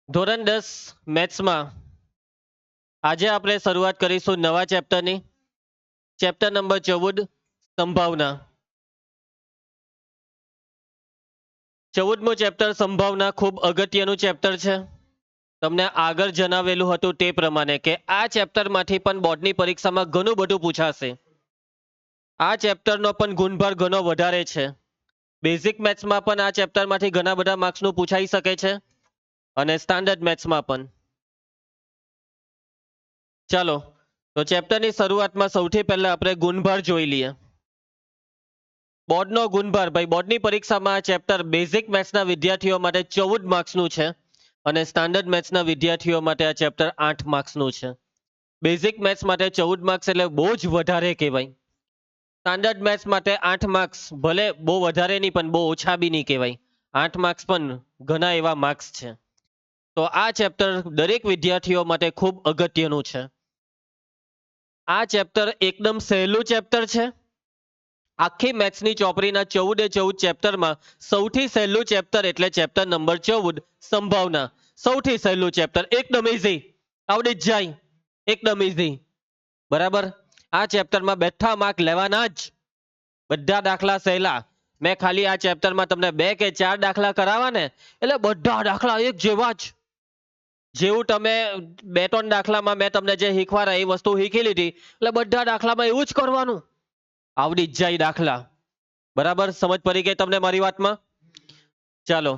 ધોરણ 10 મેથ્સમાં આજે આપણે શરૂઆત કરીશું નવા ચેપ્ટરની. ચેપ્ટર નંબર 14 સંભાવના. 14મું ચેપ્ટર સંભાવના ખૂબ અગત્યનું ચેપ્ટર છે. તમને આગળ જણાવેલું હતું તે પ્રમાણે કે આ ચેપ્ટરમાંથી પણ બોર્ડની પરીક્ષામાં ઘણું બધું પૂછાશે. આ ચેપ્ટરનો પણ ગુણભાર ઘણો વધારે છે. બેઝિક મેથ્સમાં પણ આ ચેપ્ટરમાંથી ઘણા બધા માર્ક્સનું પૂછાઈ શકે છે અને સ્ટાન્ડર્ડ મેથ્સમાં પણ. ચાલો તો ચેપ્ટરની શરૂઆતમાં સૌથી પહેલા આપણે ગુણભાર જોઈ લઈએ. બોર્ડનો ગુણભાર, ભાઈ બોર્ડની પરીક્ષામાં આ ચેપ્ટર બેઝિક મેથ્સના વિદ્યાર્થીઓ માટે 14 માર્ક્સનું છે અને સ્ટાન્ડર્ડ મેથ્સના વિદ્યાર્થીઓ માટે આ ચેપ્ટર 8 માર્ક્સનું છે. બેઝિક મેથ્સ માટે 14 માર્ક્સ એટલે બહુ જ વધારે કહેવાય. સ્ટાન્ડર્ડ મેથ્સ માટે 8 માર્ક્સ ભલે બહુ વધારે નહીં પણ બહુ ઓછા બી નહીં કહેવાય. 8 માર્ક્સ પણ ઘણા એવા માર્ક્સ છે. તો આ ચેપ્ટર દરેક વિદ્યાર્થીઓ માટે ખૂબ અગત્યનું છે. આ ચેપ્ટર એકદમ સહેલું ચેપ્ટર છે. આખી મેથ્સની ચોપડીના 14 ચેપ્ટરમાં સૌથી સહેલું ચેપ્ટર એટલે ચેપ્ટર નંબર 14 સંભાવના. સૌથી સહેલું ચેપ્ટર, એકદમ ઇઝી, આવડી જ જાય, એકદમ ઇઝી. બરાબર. આ ચેપ્ટરમાં બેઠા માર્ક લેવાના જ. બધા દાખલા સહેલા. મેં ખાલી આ ચેપ્ટરમાં તમને 2 કે 4 દાખલા કરાવવા ને એટલે બધા દાખલા એક જેવા જ. જેવું તમે 2-3 દાખલામાં મેં તમને જે શીખવાડા એ વસ્તુ શીખી લીધી એટલે બધા દાખલામાં એવું જ કરવાનું. આવડી જ જાય દાખલા. બરાબર, સમજ પડી ગઈ તમને મારી વાતમાં? ચાલો,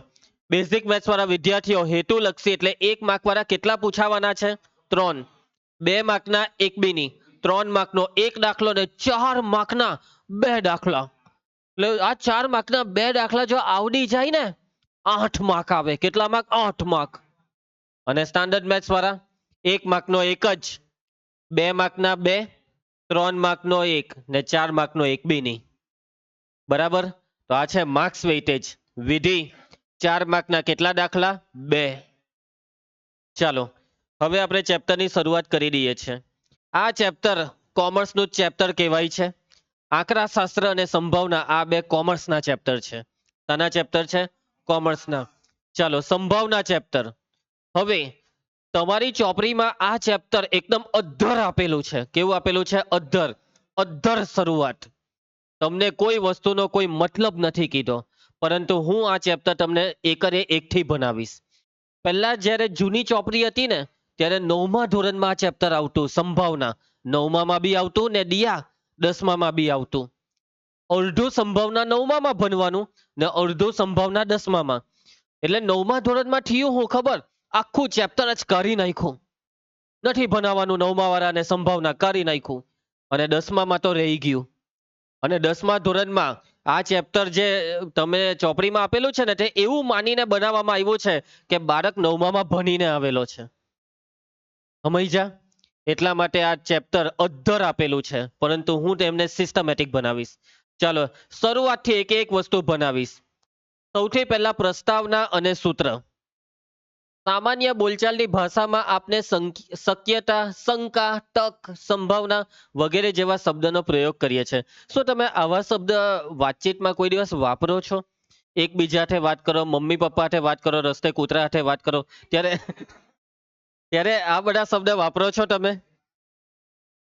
બેઝિક મેથ્સ વાળા વિદ્યાર્થીઓ હેતુલક્ષી એટલે 1 માર્ક વાળા કેટલા પૂછાવાના છે? 3. 2 માર્કના 1 બી નહીં, 3 માર્કનો 1 દાખલો ને 4 માર્કના 2 દાખલા. એટલે આ 4 માર્કના 2 દાખલા જો આવડી જાય ને 8 માર્ક આવે. કેટલા માર્ક? 8 માર્ક. અને સ્ટાન્ડર્ડ મેથ્સ વાળા 1 માર્કનો 1 જ, 2 માર્કના 2, 3 માર્કનો 1 ને 4 માર્કનો 1 બી નહીં. બરાબર. તો આ છે માર્ક્સ વેઇટેજ વિધિ. 4 માર્કના કેટલા દાખલા? 2. ચાલો હવે આપણે ચેપ્ટરની શરૂઆત કરી દઈએ છીએ. આ ચેપ્ટર કોમર્સનું ચેપ્ટર કહેવાય છે. આંકડાશાસ્ત્ર અને સંભાવના આ 2 કોમર્સના ચેપ્ટર છે. શાના ચેપ્ટર છે? કોમર્સના. ચાલો, સંભાવના ચેપ્ટર. હવે તમારી ચોપડીમાં આ ચેપ્ટર એકદમ અદ્ધર આપેલું છે. કેવું આપેલું છે? અદ્ધર. અદ્ધર શરૂઆત. તમને કોઈ વસ્તુનો કોઈ મતલબ નથી કીધો, પરંતુ હું આ ચેપ્ટર તમને એકથી બનાવીશ. પહેલા જ્યારે જૂની ચોપડી હતી ને ત્યારે 9મા ધોરણમાં આ ચેપ્ટર આવતું સંભાવના. 9મામાં બી આવતું ને દિયા 10મામાં બી આવતું. અડધું સંભાવના 9મામાં ભણવાનું ને અડધું સંભાવના 10મામાં. એટલે 9મા ધોરણમાં થયું હું ખબર? આખું ચેપ્ટર જ કરી નાખ્યું. નથી ભણાવવાનું 9મા વાળાને સંભાવના, કરી નાખ્યું. અને 10મામાં તો રહી ગયું. અને 10મા ધોરણમાં આ ચેપ્ટર જે તમે ચોપડીમાં આપેલું છે ને તે એવું માનીને બનાવવામાં આવ્યું છે કે બાળક 9મામાં ભણીને આવેલો છે. સમજ્યા? એટલા માટે આ ચેપ્ટર અદ્ધર આપેલું છે, પરંતુ હું તેમને સિસ્ટમેટિક બનાવીશ. ચાલો શરૂઆતથી એક વસ્તુ બનાવીશ. સૌથી પહેલા પ્રસ્તાવના અને સૂત્ર. સામાન્ય બોલચાલની ભાષામાં આપણે શક્યતા, શંકા, તક, સંભાવના વગેરે જેવા શબ્દનો પ્રયોગ કરીએ છીએ. શું તમે આવા શબ્દ વાતચીતમાં કોઈ દિવસ વાપરો છો? એકબીજા હાથે વાત કરો, મમ્મી પપ્પા હાથે વાત કરો, રસ્તે કૂતરા હાથે વાત કરો ત્યારે ત્યારે આ બધા શબ્દ વાપરો છો તમે?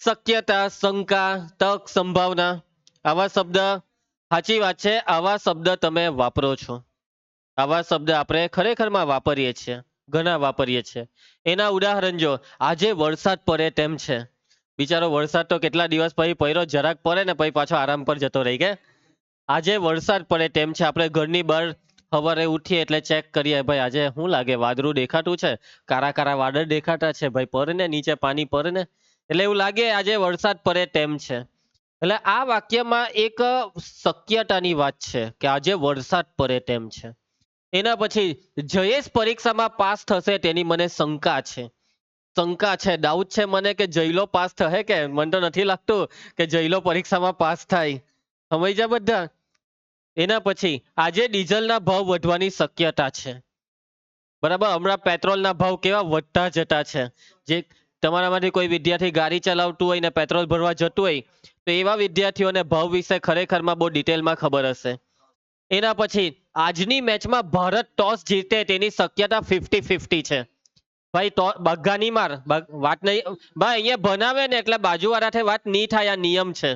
શક્યતા, શંકા, તક, સંભાવના, આવા શબ્દ. સાચી વાત છે, આવા શબ્દ તમે વાપરો છો. આવા શબ્દ આપણે ખરેખરમાં વાપરીએ છીએ, ઘણા વાપરીએ છીએ. એના ઉદાહરણ જો, આજે વરસાદ પડે તેમ છે. બિચારો વરસાદ તો કેટલા દિવસ પછી પડ્યો, જરાક પડે ને પછી પાછો આરામ પર જતો રહી. કે આજે વરસાદ પડે તેમ છે. આપણે ઘરની બહાર સવારે ઉઠીએ એટલે ચેક કરીએ, ભાઈ આજે શું લાગે, વાદળું દેખાતું છે, કારા કારા વાદળ દેખાતા છે, ભાઈ પર ને નીચે પાણી પર ને, એટલે એવું લાગે આજે વરસાદ પડે તેમ છે. એટલે આ વાક્યમાં એક શક્યતાની વાત છે કે આજે વરસાદ પડે તેમ છે. એના પછી જયેશ પરીક્ષામાં પાસ થશે તેની મને શંકા છે. શંકા છે, ડાઉટ છે મને કે જયલો પાસ થશે કે? મને તો નથી લાગતું કે જયલો પરીક્ષામાં પાસ થાય. સમજ્યા બધા? એના પછી આજે ડીઝલના ભાવ વધવાની શક્યતા છે. બરાબર. હમણાં પેટ્રોલના ભાવ કેવા વધતા જતા છે. જે તમારામાંથી કોઈ વિદ્યાર્થી ગાડી ચલાવતું હોય ને પેટ્રોલ ભરવા જતું હોય તો એવા વિદ્યાર્થીઓને ભાવ વિશે ખરેખરમાં બહુ ડિટેલમાં ખબર હશે. એના પછી આજની મેચમાં ભારત ટોસ જીતે તેની શક્યતા 50-50 છે. ભાઈ તો બગ્ગા નહીં માર, વાત નહીં ભાઈ, અહીંયા ભણાવે ને એટલે બાજુવાળાથી વાત નહીં થાય, આ નિયમ છે.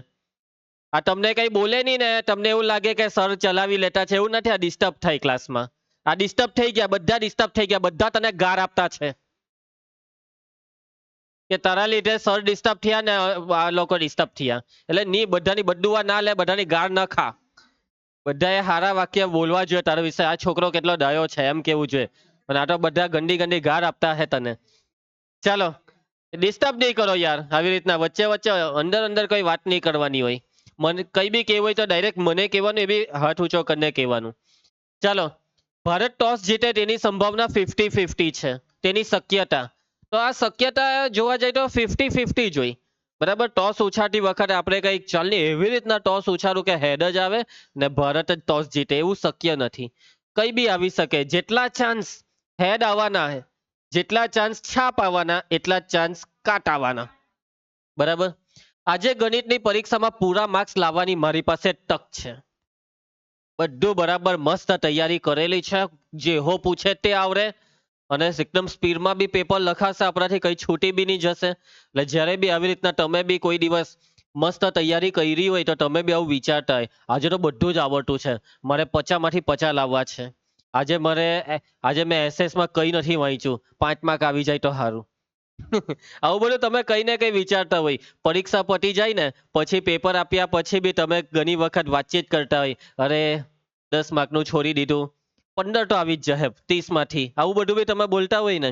આ તમને કઈ બોલે નહીં ને તમને એવું લાગે કે સર ચલાવી લેતા છે, એવું નથી. આ ડિસ્ટર્બ થાય ક્લાસમાં. આ ડિસ્ટર્બ થઈ ગયા, બધા ડિસ્ટર્બ થઈ ગયા, બધા તને ગાર આપતા છે કે તારા લીધે સર ડિસ્ટર્બ થયા ને આ લોકો ડિસ્ટર્બ થયા. એટલે ની બધાની બદુઆ ના લે, બધાની ગાર ન ખા. બધાએ હારા વાક્ય બોલવા જોઈએ તારા વિશે. આ છોકરો કેટલો ડાયો છે એમ કેવું જોઈએ. અને આ તો બધા ગંદી ગંદી ગાર આપતા હે તને. ચાલો, ડિસ્ટર્બ નહીં કરો યાર. આવી રીતના વચ્ચે વચ્ચે અંદર અંદર કઈ વાત નહીં કરવાની હોય. મને કઈ બી કહેવું હોય તો ડાયરેક્ટ મને કહેવાનું, એ બી હાથ ઊંચો કરીને કહેવાનું. ચાલો, ભારત ટોસ જીતે તેની સંભાવના 50-50 છે, તેની શક્યતા. તો આ શક્યતા જોવા જાય તો 50-50 જોઈ. બરાબર, ટોસ ઉછાળતી વખતે આપણે કઈ ચાલ ને એવી રીતના ટોસ ઉછાળું કે હેડ જ આવે ને ભારત જ ટોસ જીતે, એવું શક્ય નથી. કઈ બી આવી શકે. જેટલા ચાન્સ હેડ આવવાના હે, જેટલા ચાન્સ છાપ આવવાના, એટલા ચાન્સ કાટ આવવાના. બરાબર. આજે ગણિતની પરીક્ષામાં પૂરા માર્ક્સ લાવવાની મારી પાસે તક છે. બધું બરાબર મસ્ત તૈયારી કરેલી છે. જે હો પૂછે તે આવડે. અને એકદમ સ્પીડમાં બી પેપર લખાશે આપણાથી, કઈ છૂટી બી નહીં જશે. એટલે જ્યારે બી આવી રીતના તમે બી કોઈ દિવસ મસ્ત તૈયારી કરી હોય તો તમે બી આવું વિચારતા હોય આજે તો બધું જ આવડતું છે, મારે 50માંથી 50 લાવવા છે. આજે મેં એસએસમાં કઈ નથી વાંચ્યું, 5 માર્ક આવી જાય તો સારું. આવું બધું તમે કઈ ને કઈ વિચારતા હોય. પરીક્ષા પતી જાય ને પછી પેપર આપ્યા પછી બી તમે ઘણી વખત વાતચીત કરતા હોય, અરે 10 માર્કનું છોડી દીધું, 15 તો આવી જ જશે 30માંથી. આવું બધું બી તમે બોલતા હોય ને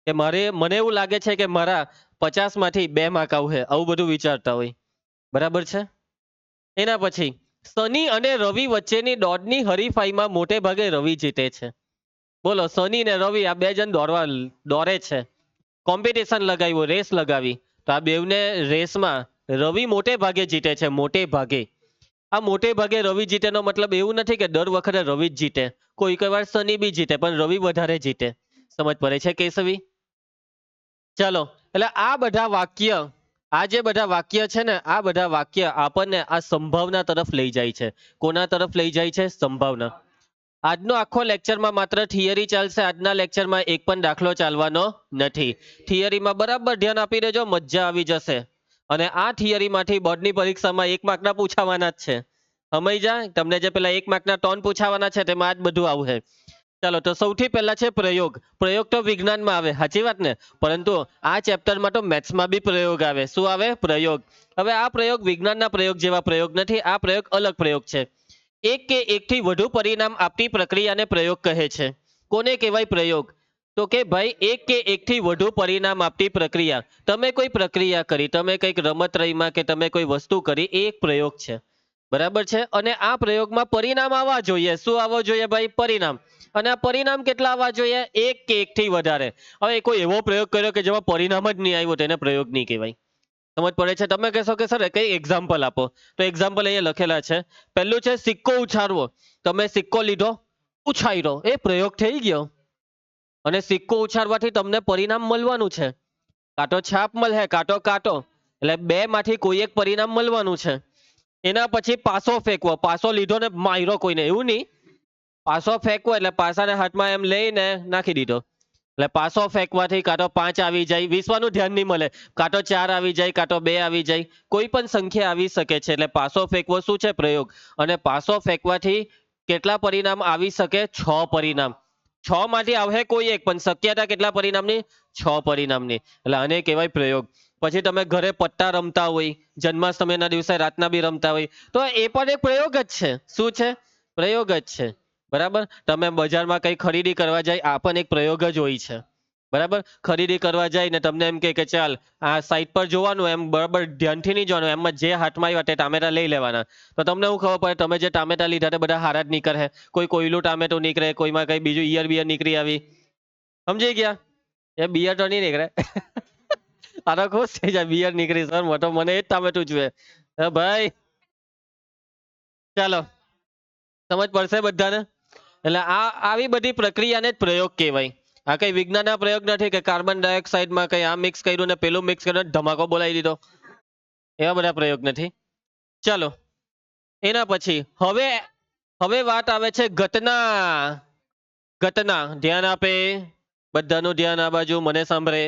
કે મને એવું લાગે છે કે મારા 50માંથી 2 માર્ક આવશે, આવું બધું વિચારતા હોય. બરાબર છે. એના પછી શનિ અને રવિ વચ્ચેની દોડની હરીફાઈમાં મોટે ભાગે રવિ જીતે છે. બોલો, શનિ ને રવિ આ બે જણ દોડે છે, કોમ્પિટિશન લગાવ્યું, રેસ લગાવી. તો આ બેવને રેસમાં રવિ મોટે ભાગે જીતે છે, મોટે ભાગે. આ મોટે ભાગે રવિ જીતેનો મતલબ એવું નથી કે દર વખતે રવિ જ જીતે. કોઈ કોઈ વાર શનિ બી જીતે, પણ રવિ વધારે જીતે. સમજ પડે છે કેશવી? ચાલો, એટલે આ જે બધા વાક્ય છે ને, આ બધા વાક્ય આપણને આ સંભાવના તરફ લઈ જાય છે. કોના તરફ લઈ જાય છે? સંભાવના. આજનો આખો લેક્ચરમાં માત્ર થિયરી ચાલશે. આજના લેક્ચરમાં એક પણ દાખલો ચાલવાનો નથી. થિયરીમાં બરાબર ધ્યાન આપી દેજો, મજા આવી જશે. અને આ થિયરીમાંથી બોર્ડની પરીક્ષામાં 1 માર્કના પૂછાવાના જ છે. સમજ્યા? તમને જે પેલા 1 માર્કના 3 પૂછાવાના છે તેમાં આ જ બધું આવશે. ચાલો, તો સૌથી પહેલા છે પ્રયોગ. પ્રયોગ તો વિજ્ઞાનમાં આવે, સાચી વાત ને? પરંતુ આ ચેપ્ટરમાં તો મેથ્સમાં બી પ્રયોગ આવે. શું આવે? પ્રયોગ. હવે આ પ્રયોગ વિજ્ઞાનના પ્રયોગ જેવા પ્રયોગ નથી, આ પ્રયોગ અલગ પ્રયોગ છે. એક કે એકથી વધુ પરિણામ આપતી પ્રક્રિયાને પ્રયોગ કહે છે. કોને કહેવાય પ્રયોગ? તો કે ભાઈ એક કે એકથી વધુ પરિણામ આપતી પ્રક્રિયા. તમે કોઈ પ્રક્રિયા કરી, તમે કંઈક રમત રહીમાં કે તમે કોઈ વસ્તુ કરી, એ એક પ્રયોગ છે. બરાબર છે. અને આ પ્રયોગમાં પરિણામ આવવા જોઈએ. શું આવવા જોઈએ ભાઈ? પરિણામ. અને આ પરિણામ કેટલા આવવા જોઈએ? એક કે એકથી વધારે. હવે કોઈ એવો પ્રયોગ કર્યો કે જેમાં પરિણામ જ નહીં આવ્યું, તેને પ્રયોગ નહીં કહેવાય. સમજ પડે છે? તમે કહેશો કે સર કઈ એક્ઝામ્પલ આપો, તો એક્ઝામ્પલ અહીંયા લખેલા છે. પહેલું છે સિક્કો ઉછાળવો. તમે સિક્કો લીધો, ઉછાળ્યો, એ પ્રયોગ થઈ ગયો. અને સિક્કો ઉછાળવાથી તમને પરિણામ મળવાનું છે. કાં છાપ મળે, કાંટો. એટલે બે માંથી કોઈ એક પરિણામ મળવાનું છે. એના પછી પાસો ફેંકવો. પાસો લીધો ને માર્યો કોઈને, એવું નહીં. પાસો ફેંકવો એટલે પાસાને હાથમાં એમ લઈને નાખી દીધો. એટલે પાસો ફેંકવાથી કાં તો 5 આવી જાય, વિશ્વનું ધ્યાન નહીં મળે, કાં તો 4 આવી જાય, કાં તો 2 આવી જાય, કોઈ પણ સંખ્યા આવી શકે છે. એટલે પાસો ફેંકવો શું છે? પ્રયોગ. અને પાસો ફેંકવાથી કેટલા પરિણામ આવી શકે? 6 પરિણામ. 6 માંથી આવે કોઈ એક, પણ શક્યતા કેટલા પરિણામની? 6 પરિણામની. એટલે આને કહેવાય પ્રયોગ. પછી તમે ઘરે પત્તા રમતા હોય, જન્માષ્ટમીના દિવસે રાતના બી રમતા હોય, તો એ પણ એક પ્રયોગ જ છે. શું છે? પ્રયોગ જ છે. બરાબર. તમે બજારમાં કઈ ખરીદી કરવા જાય, આ પણ એક પ્રયોગ જ હોય છે. બરાબર. ખરીદી કરવા જાય ને તમને એમ કે ચાલ આ સાઈડ પર જોવાનું, એમ બરાબર ધ્યાનથી નહીં જોવાનું, એમ જે હાથમાં આવ્યા તે ટામેટા લઈ લેવાના. તો તમને શું ખબર પડે? તમે જે ટામેટા લીધા તે બધા હારા જ નીકળે. કોઈ કોયલું ટામેટું નીકળે, કોઈમાં કઈ બીજું ઈયર બિયર નીકળી આવી. સમજી ગયા? એ બિયર તો નહીં નીકળે. આ તો ખુશ થઈ જાય, બિયર નીકળી સર, મને એ જ ટામેટું જોઈએ. ભાઈ ચાલો, સમજ પડશે બધાને? એટલે આવી બધી પ્રક્રિયાને જ પ્રયોગ કહેવાય. આ કઈ વિજ્ઞાનના પ્રયોગ નથી કે કાર્બન ડાયોક્સાઇડમાં કઈ આ મિક્સ કર્યું ને પેલું મિક્સ કર્યું ધમાકો બોલાવી દીધો. એવા બધા પ્રયોગ નથી. ચાલો, એના પછી હવે હવે વાત આવે છે ઘટના. ઘટના ધ્યાન આપે, બધાનું ધ્યાન આ બાજુ, મને સાંભળે.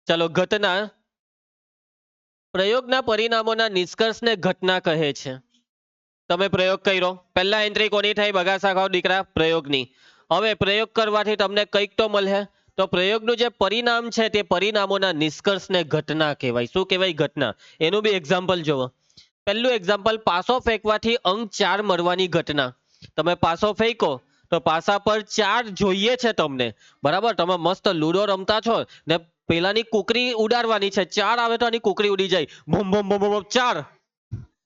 ચલો ઘટના. પ્રયોગના પરિણામોના નિષ્કર્ષને ઘટના કહે છે. તમે પ્રયોગ કર્યો, પહેલા એન્ટ્રી કોની થઈ બગાસા ખાઓ દીકરા? પ્રયોગની. હવે પ્રયોગ કરવાથી તમને કંઈક તો મળે, તો પ્રયોગનું જે પરિણામ છે તે પરિણામોના નિષ્કર્ષને ઘટના કહેવાય. શું કહેવાય? ઘટના. એનું બી એક્ઝામ્પલ જુઓ. પહેલું એક્ઝામ્પલ, પાસો ફેંકવાથી અંક 4 મળવાની ઘટના. તમે પાસો ફેંકો તો પાસા પર 4 જોઈએ છે તમને, બરાબર? તમે મસ્ત લૂડો રમતા છો ને પેલાની કુકરી ઉડાડવાની છે, 4 આવે તો આની કુકરી ઉડી જાય, બૂમ બૂમ બૂમ બૂમ 4,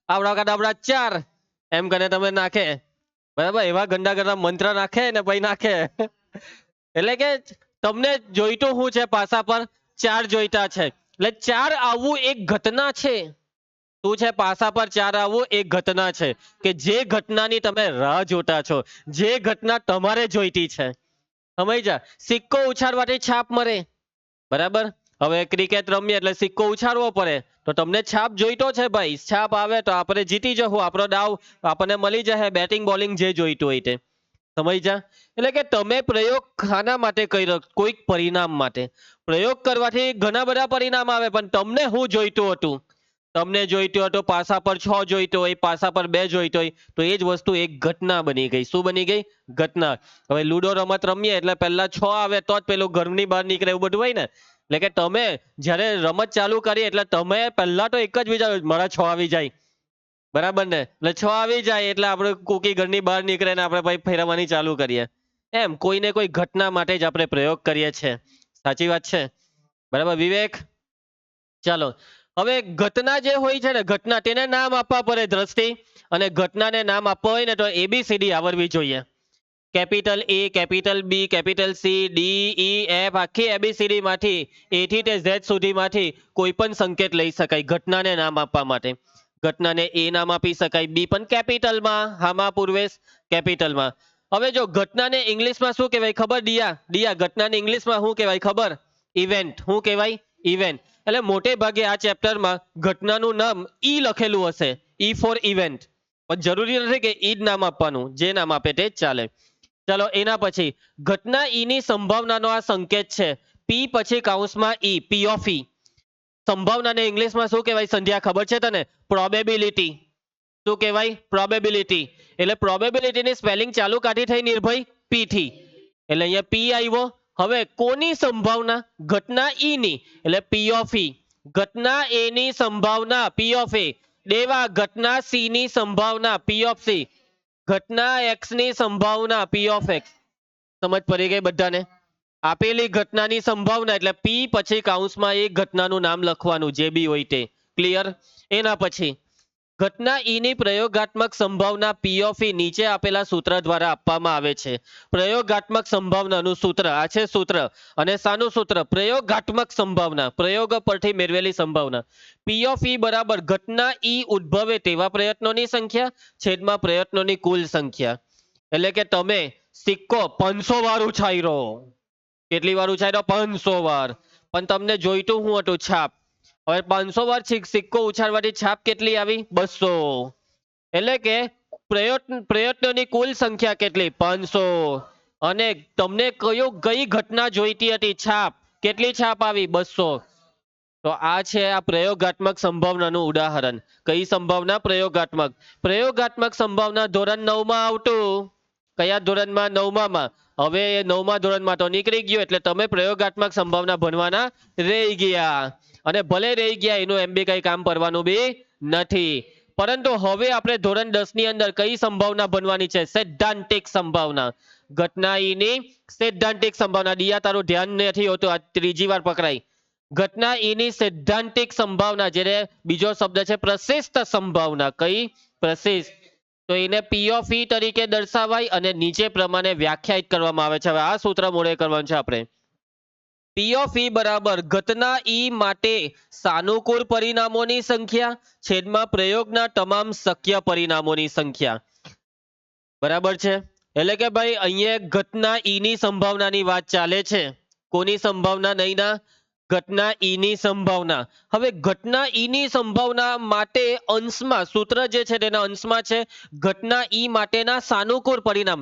આવડા કદાબડા 4 એમ કરીને તમે નાખે, બરાબર? એવા ગંદા ગંદા મંત્ર નાખે ને ભાઈ નાખે. એટલે કે તમને જોઈતું શું છે? પાસા પર 4 જોઈતા છે, એટલે 4 આવવું એક ઘટના છે. શું છે? પાસા પર 4 આવવું એક ઘટના છે, કે જે ઘટનાની તમે રાહ જોતા છો, જે ઘટના તમારે જોઈતી છે. સમજ્યા? સિક્કો ઉછાળવાથી છાપ મરે, બરાબર? હવે ક્રિકેટ રમીએ એટલે સિક્કો ઉછાળવો પડે, તો તમને છાપ જોઈતો છે ભાઈ. છાપ આવે તો આપણે જીતી જવું, આપણો દાવ આપણને મળી જશે, બેટિંગ બોલિંગ જે જોઈતું હોય તે. સમજ્યા? એટલે કે તમે પ્રયોગ ખાના માટે કર્યો, કોઈક પરિણામ માટે. પ્રયોગ કરવાથી ઘણા બધા પરિણામ આવે, પણ તમને શું જોઈતું હતું? તમને જોઈતું હતું પાસા પર 6 જોઈતો હોય, પાસા પર 2 જોઈતો હોય, તો એ જ વસ્તુ એક ઘટના બની ગઈ. શું બની ગઈ? ઘટના. હવે લૂડો રમત રમીએ એટલે પહેલા 6 આવે તો જ પેલું ઘરની બહાર નીકળે, એવું બધું હોય ને. એટલે કે તમે જ્યારે રમત ચાલુ કરી એટલે તમે પહેલા તો એક જ વિચાર, મારા 6 આવી જાય, બરાબર ને? એટલે 6 આવી જાય એટલે આપણે કોકી ઘરની બહાર નીકળે ને આપણે ભાઈ ફેરવવાની ચાલુ કરીએ. એમ કોઈને કોઈ ઘટના માટે જ આપણે પ્રયોગ કરીએ છીએ. સાચી વાત છે, બરાબર વિવેક? ચાલો, હવે ઘટના જે હોય છે ને, ઘટના, તેને નામ આપવા પડે દ્રષ્ટિ. અને ઘટનાને નામ આપવા હોય ને તો ABCD આવડવી જોઈએ. Capital A, capital B, capital C, D, E, F, આખી ABCD માંથી A થી તે Z સુધીમાંથી કોઈ પણ સંકેત લઈ શકાય ઘટનાને નામ આપવા માટે. ઘટનાને A નામ આપી શકાય, B પણ કેપિટલમાં, હામાં પૂર્વેશ કેપિટલમાં. હવે જો ઘટનાને ઇંગ્લિશમાં શું કહેવાય ખબર? દિયા, દિયા, ઘટનાને ઇંગ્લિશમાં શું કહેવાય ખબર? ઇવેન્ટ. શું કહેવાય? ઇવેન્ટ. એટલે મોટે ભાગે આ ચેપ્ટરમાં ઘટનાનું નામ ઈ લખેલું હશે, ઈ ફોર ઇવેન્ટ. પણ જરૂરી નથી કે ઈ જ નામ આપવાનું, જે નામ આપે તે જ ચાલે. ચાલો એના પછી ઘટના ઈ ની સંભાવનાનો આ સંકેત છે. પી પછી કૌંસમાં ઈ, પી ઓફ ઈ. સંભાવનાને ઇંગ્લિશમાં શું કહેવાય સંધ્યા ખબર છે તને? પ્રોબેબિલિટી. શું કહેવાય? પ્રોબેબિલિટી. એટલે પ્રોબેબિલિટીની સ્પેલિંગ ચાલુ કાઢી થઈ નિર્ભય? પી થી. એટલે અહીંયા પી આવ્યો. હવે કોની સંભાવના? ઘટના ઈ ની, એટલે પી ઓફ ઈ. ઘટના એ ની સંભાવના પી ઓફ એ. દેવા ઘટના સી ની સંભાવના પી ઓફ સી. ઘટના એક્સ ની સંભાવના પી ઓફ એક્સ. સમજ પડી ગઈ બધાને? આપેલી ઘટનાની સંભાવના એટલે પી પછી કૌંસમાં એક ઘટનાનું નામ લખવાનું, જે બી હોય તે. ક્લિયર? એના પછી ઘટના ઈ ની પ્રયોગાત્મક સંભાવના પી ઓફ ઈ નીચે આપેલા સૂત્ર દ્વારા આપવામાં આવે છે. પ્રયોગાત્મક સંભાવનાનું સૂત્ર આ છે સૂત્ર. અને શાનું સૂત્ર? પ્રયોગાત્મક સંભાવના, પ્રયોગ પરથી મેળવેલી સંભાવના. પી ઓફ ઈ બરાબર ઘટના ઈ ઉદ્ભવે તેવા પ્રયત્નોની સંખ્યા છેદમાં પ્રયત્નોની કુલ સંખ્યા. એટલે કે તમે સિક્કો 500 વાર ઉછાળ્યો. કેટલી વાર ઉછાળ્યો? 500 વાર. પણ તમને જોઈતું શું હતું? છાપ. હવે 500 વાર સિક્કો ઉછાળવાથી છાપ કેટલી આવી? 200. એટલે કે પ્રયત્નોની કુલ સંખ્યા કેટલી? 500. અને તમને કઈ ઘટના જોઈતી હતી? છાપ. કેટલી છાપ આવી? 200. તો આ છે આ પ્રયોગાત્મક સંભાવનાનું ઉદાહરણ. કઈ સંભાવના? પ્રયોગાત્મક. પ્રયોગાત્મક સંભાવના ધોરણ 9 માં આવતું. કયા ધોરણમાં? 9માં. હવે એ 9મા ધોરણમાં તો નીકળી ગયું, એટલે તમે પ્રયોગાત્મક સંભાવના ભણવાના રહી ગયા. અને ભલે રહી ગયા, એનું એમ બી કઈ કામ કરવાનું બી નથી. પરંતુ હવે આપણે ધોરણ 10 ની અંદર કઈ સંભાવના ભણવાની છે? સૈદ્ધાંતિક સંભાવના. ઘટના ઈની સૈદ્ધાંતિક સંભાવના. દિયા તારું ધ્યાન નથી હોતું, આ ત્રીજી વાર પકડાઈ. ઘટના ઈની સૈદ્ધાંતિક સંભાવના, જેને બીજો શબ્દ છે પ્રશિષ્ટ સંભાવના. કઈ? પ્રશિષ્ટ. તો એને પી ઓફ ઈ તરીકે દર્શાવાય અને નીચે પ્રમાણે વ્યાખ્યાયિત કરવામાં આવે છે. હવે આ સૂત્ર મોડે કરવાનું છે આપણે. પી ઓફ ઈ બરાબર ઘટના ઈ માટે સાનુકૂળ પરિણામોની સંખ્યા છેદમાં પ્રયોગના તમામ શક્ય પરિણામોની સંખ્યા. બરાબર છે? એટલે કે ભાઈ અહીંયા ઘટના ઈ ની સંભાવનાની વાત ચાલે છે. કોની સંભાવના? નહીંના ઘટના ઈ ની સંભાવના. હવે ઘટના ઈ ની સંભાવના માટે અંશમાં સૂત્ર જે છે તેના અંશમાં છે ઘટના ઈ માટેના સાનુકૂળ પરિણામ.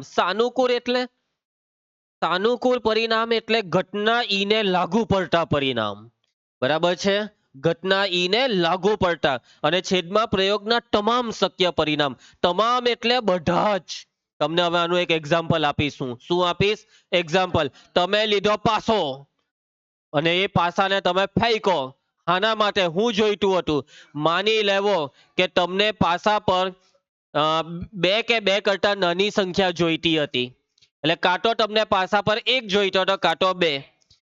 સાનુકૂળ પરિણામ એટલે ઘટના ઈને લાગુ પડતા પરિણામ. બરાબર છે? ઘટના ઈને લાગુ પડતા અને છેદમાં પ્રયોગના તમામ શક્ય પરિણામ. તમામ એટલે બધા જ. તમને હવે આનું એક એક્ઝામ્પલ આપીશું. શું આપીશ? એક્ઝામ્પલ. તમે લીધો પાસો અને એ પાસાને તમે ફેંકો. આના માટે હું જોઈતું હતું? માની લેવો કે તમને પાસા પર બે કે બે કરતા નાની સંખ્યા જોઈતી હતી. એટલે કાં તો તમને પાસા પર 1 જોઈતો હતો કાં તો 2.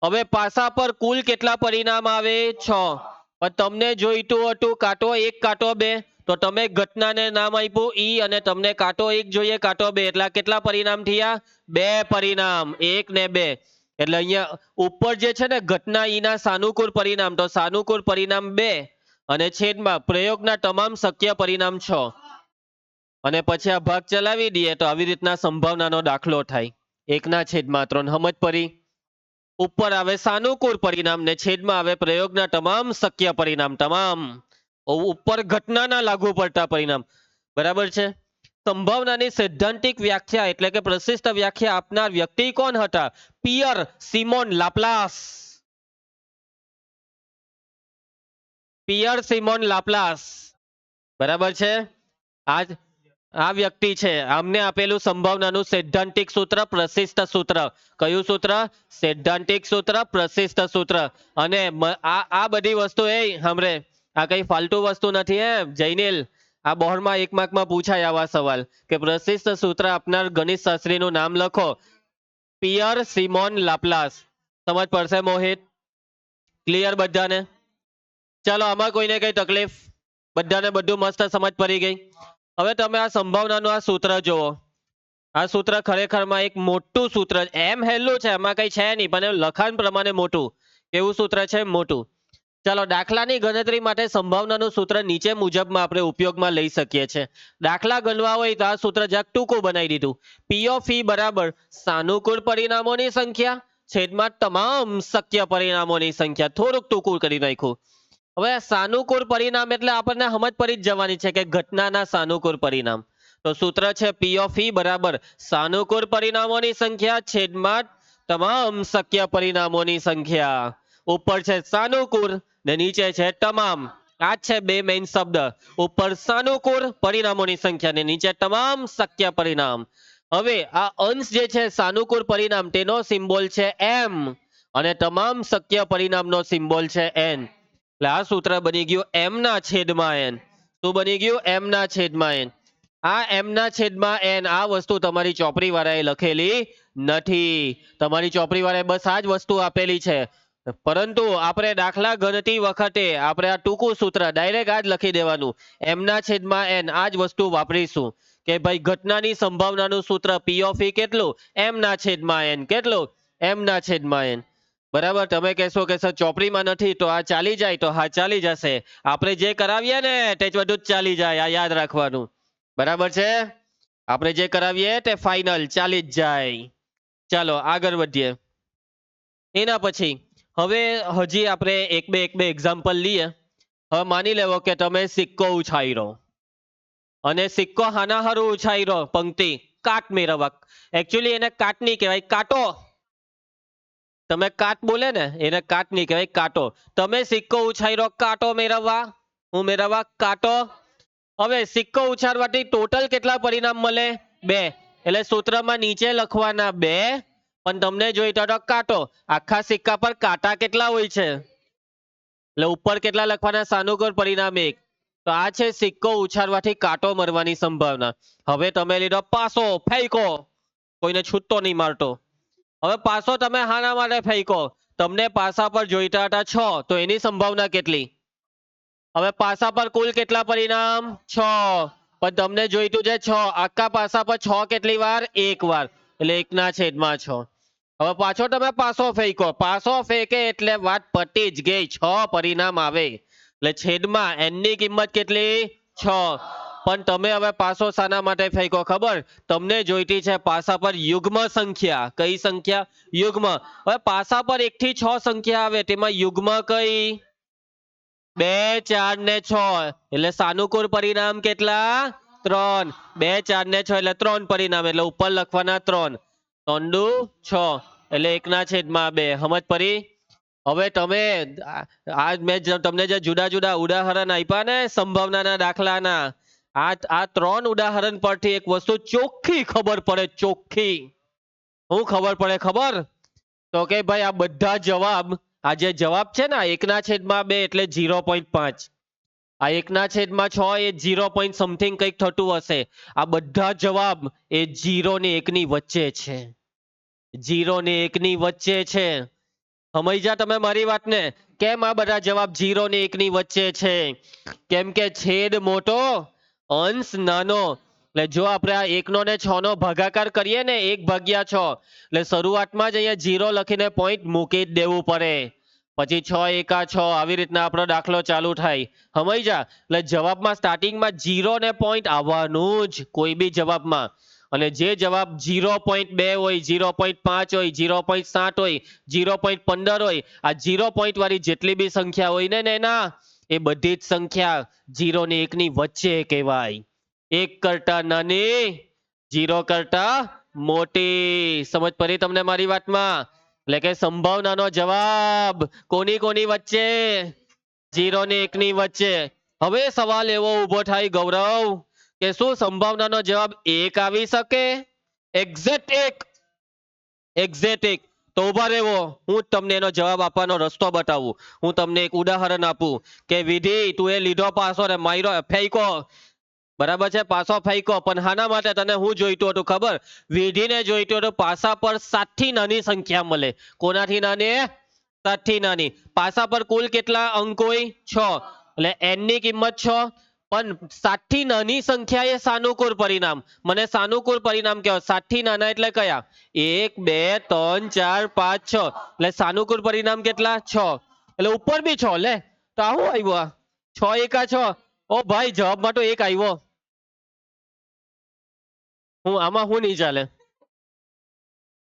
હવે પાસા પર કુલ કેટલા પરિણામ આવે? 6. પણ તમને જોઈતું હતું કાં તો 1 કાં તો 2. તો તમે ઘટનાને નામ આપ્યું ઈ અને તમને કાં તો 1 જોઈએ કાં તો 2. એટલે કેટલા પરિણામ થયા? 2 પરિણામ. 1 ને 2. એટલે અહીંયા ઉપર જે છે ને ઘટના ઈના સાનુકૂળ પરિણામ, તો સાનુકૂળ પરિણામ 2 અને છેદમાં પ્રયોગના તમામ શક્ય પરિણામ 6. અને પછી આ ભાગ ચલાવી દઈએ તો આવી રીતના સંભાવનાનો દાખલો થાય. 1/3. સમજ પડી? ઉપર આવે સાનુકૂળ પરિણામ ને છેદમાં આવે પ્રયોગના તમામ શક્ય પરિણામ. તમામ ઉપર ઘટનાના લાગુ પડતા પરિણામ. બરાબર છે? સંભાવનાની સૈદ્ધાંતિક વ્યાખ્યા એટલે કે પ્રશિષ્ટ વ્યાખ્યા આપનાર વ્યક્તિ કોણ હતા? પિયર સિમોન લાપ્લાસ. પિયર સિમોન લાપ્લાસ. બરાબર છે? આ વ્યક્તિ છે. આમને આપેલું સંભાવનાનું સૈદ્ધાંતિક સૂત્ર, પ્રશિષ્ટ સૂત્ર. કયું સૂત્ર? સૈદ્ધાંતિક સૂત્ર, પ્રશિષ્ટ સૂત્ર. અને આ બધી વસ્તુ સાંભળે, આ કઈ ફાલતુ વસ્તુ નથી હે જૈનિલ. આ બોર્ડમાં 1 માર્કમાં પૂછાય આવા સવાલ કે પ્રશિષ્ટ સૂત્ર આપનાર ગણિત શાસ્ત્રીનું નામ લખો. પિયર સિમોન લાપ્લાસ. સમજ પડશે મોહિત? ક્લિયર બધાને? ચાલો, આમાં કોઈને કઈ તકલીફ? બધાને બધું મસ્ત સમજ પડી ગઈ? હવે તમે આ સંભાવનાનું આ સૂત્ર જુઓ. આ સૂત્ર ખરેખરમાં એક મોટું સૂત્ર એમ હેલું છે, એમાં કઈ છે નહીં, પણ લખાણ પ્રમાણે મોટું. કેવું સૂત્ર છે? મોટું. ચાલો, દાખલાની ગણતરી માટે સંભાવનાનું સૂત્ર નીચે મુજબમાં આપણે ઉપયોગમાં લઈ શકીએ છીએ. દાખલા ગણવા હોય તો આ સૂત્ર જરાક ટૂંકું બનાવી દીધું. પી ઓફ ઈ બરાબર સાનુકૂળ પરિણામોની સંખ્યા છેદમાં તમામ શક્ય પરિણામોની સંખ્યા. થોડુંક ટૂંકું કરી નાખ્યું. હવે સાનુકૂળ પરિણામ એટલે આપણને સમજ પડી જ જવાની છે કે ઘટનાના સાનુકૂળ પરિણામ. તો સૂત્ર છે પી ઓફ ઈ બરાબર સાનુકૂળ પરિણામોની સંખ્યા છેદમાં તમામ શક્ય પરિણામોની સંખ્યા. ઉપર છે સાનુકૂળ ને નીચે છે તમામ. આ છે બે મેઇન શબ્દ. ઉપર સાનુકૂળ પરિણામોની સંખ્યા ને નીચે તમામ શક્ય પરિણામ. હવે આ અંશ જે છે સાનુકૂળ પરિણામ તેનો સિમ્બોલ છે એમ અને તમામ શક્ય પરિણામનો સિમ્બોલ છે એન. એટલે આ સૂત્ર બની ગયું એમ ના છેદમાં એન. શું બની ગયું? એમ ના છેદમાં એન. આ એમ ના છેદમાં એન આ વસ્તુ તમારી ચોપડી વાળાએ લખેલી નથી. તમારી ચોપડી વાળાએ બસ આ જ વસ્તુ આપેલી છે. પરંતુ આપણે દાખલા ગણતી વખતે આપણે આ ટૂંકું સૂત્ર ડાયરેક્ટ આ જ લખી દેવાનું. એમ ના છેદમાં એન આ જ વસ્તુ વાપરીશું કે ભાઈ ઘટનાની સંભાવનાનું સૂત્ર પી ઓફ ઈ કેટલું? એમ ના છેદમાં એન. કેટલું? એમ ના છેદમાં એન. બરાબર? તમે કહેશો કે સર ચોપડીમાં નથી તો આ ચાલી જાય, તો હા ચાલી જશે. આપણે જે કરાવીએ ને તે જ બધું જ ચાલી જાય. આ યાદ રાખવાનું. બરાબર છે? આપણે જે કરાવીએ તે ફાઇનલ ચાલી જ જાય. ચાલો આગળ વધીએ. એના પછી હવે હજી આપણે એક બે એક્ઝામ્પલ લઈએ. હવે માની લેવો કે તમે સિક્કો ઉછાળ્યો અને સિક્કો હાના હારું ઉછાળ્યો? પંક્તિ કાટ મેળવવા. એકચ્યુઅલી એને કાટ નહીં કહેવાય, કાંટો. તમે કાટ બોલે ને એને કાટ નહીં કહેવાય, કાંટો. તમે સિક્કો ઉછાળ્યો કાંટો મેળવવા. હું મેળવવા? કાંટો. હવે સિક્કો ઉછાળવાથી ટોટલ કેટલા પરિણામ મળે? 2. એટલે સૂત્રમાં નીચે લખવાના 2 પણ તમને જોઈતો તો કાંટો. આખા સિક્કા પર કાંટા કેટલા હોય છે? એટલે ઉપર કેટલા લખવાના? સાનુકૂળ પરિણામ 1. તો આ છે સિક્કો ઉછાળવાથી કાંટો મરવાની સંભાવના. હવે તમે લીધો પાસો, ફેંકો. કોઈને છૂટતો નહીં મારતો. હવે પાસો તમે હાના માટે ફેંકો? તમને પાસા પર જોઈતા હતા 6, તો એની સંભાવના કેટલી? હવે પાસા પર કુલ કેટલા પરિણામ? 6. પણ તમને જોઈતું છે 6. આખા પાસા પર 6 કેટલી વાર? 1 વાર. એટલે 1/6. હવે પાછો તમે પાસો ફેંકો. પાસો ફેંકે એટલે વાત પતી જ ગઈ. 6 પરિણામ આવે. એટલે છેદમાં એન ની કિંમત કેટલી? 6. પણ તમે હવે પાસો શાના માટે ફેંકો ખબર? તમને જોઈતી છે પાસા પર યુગ્મ સંખ્યા. કઈ સંખ્યા? યુગ્મ. હવે પાસા પર 1 થી 6 સંખ્યા આવે તેમાં યુગ્મ કઈ? 2, 4 ને 6 એટલે સાનુકૂળ પરિણામ કેટલા? 3. 2, 4 ને 6 એટલે 3 પરિણામ એટલે ઉપર લખવાના 3. 3 દુ 6 એટલે 1/2. સમજ પડી? હવે તમે મેં તમને જે જુદા જુદા ઉદાહરણ આપ્યા ને સંભાવનાના દાખલાના, આ 3 ઉદાહરણ પરથી એક વસ્તુ ચોખ્ખી ખબર પડે. ચોખ્ખી શું ખબર પડે ખબર? તો કે ભાઈ આ બધા જવાબ, આ જે જવાબ છે ને 1/2 એટલે 0.5, આ 1/6 એ 0 સમથિંગ કંઈક થતું હશે. આ બધા જવાબ એ 0 ને 1 ની વચ્ચે છે. 0 ને 1 ની વચ્ચે છે. સમજ્યા તમે મારી વાતને? કેમ આ બધા જવાબ 0 ને 1 ની વચ્ચે છે? કેમ કે છેદ મોટો, અંશ નાનો. એટલે જો આપણે આ 1 ને 6 નો ભાગાકાર કરીએ ને 1/6, એટલે શરૂઆતમાં જ અહીંયા 0 લખીને પોઈન્ટ મૂકી જ દેવું પડે. પછી 6 એકા 6 આવી રીતના આપણો દાખલો ચાલુ થાય. સમજ્યા? એટલે જવાબમાં સ્ટાર્ટિંગમાં 0 ને પોઈન્ટ આવવાનું જ કોઈ બી જવાબમાં. અને જે જવાબ 0.2 હોય, 0.5 હોય, 0.7 હોય, 0.15 હોય, આ 0 પોઈન્ટ વાળી જેટલી બી સંખ્યા હોય ને એના એ બધી જ સંખ્યા 0 ને 1 ની વચ્ચે કહેવાય. 1 કરતા નાની, 0 કરતા મોટી. સમજ પડી તમને મારી વાતમાં? એટલે કે સંભાવનાનો જવાબ કોની કોની વચ્ચે? 0 ને 1 ની વચ્ચે. હવે સવાલ એવો ઉભો થાય ગૌરવ કે શું સંભાવનાનો જવાબ 1 આવી શકે? એક્ઝેક્ટ 1? એક્ઝેક્ટ 1? તો ઉભા રહેવો, હું જ તમને એનો જવાબ આપવાનો રસ્તો બતાવું. હું તમને એક ઉદાહરણ આપું કે વિધિ તું એ લીધો પાસો ને માર્યો ફેંકો, બરાબર છે, પાસો ફેંકો, પણ હાના માટે તને હું જોઈતું હતું ખબર? વિધિને જોઈતું હતું પાસા પર 7 થી નાની સંખ્યા મળે. કોનાથી નાની? 7 થી નાની. પાસા પર કુલ કેટલા અંક હોય? 6. એટલે n ની કિંમત 6. પણ 7 થી નાની સંખ્યા એ સાનુકૂળ પરિણામ. મને સાનુકૂળ પરિણામ કહો. 7 થી નાના એટલે કયા? 1, 2, 3, 4, 5, 6. એટલે સાનુકૂળ પરિણામ કેટલા? 6. એટલે ઉપર બી 6. લે તો આ શું આવ્યું? 6 એકા 6. ઓ ભાઈ જવાબમાં તો 1 આવ્યો. હું આમાં હું નહીં ચાલે?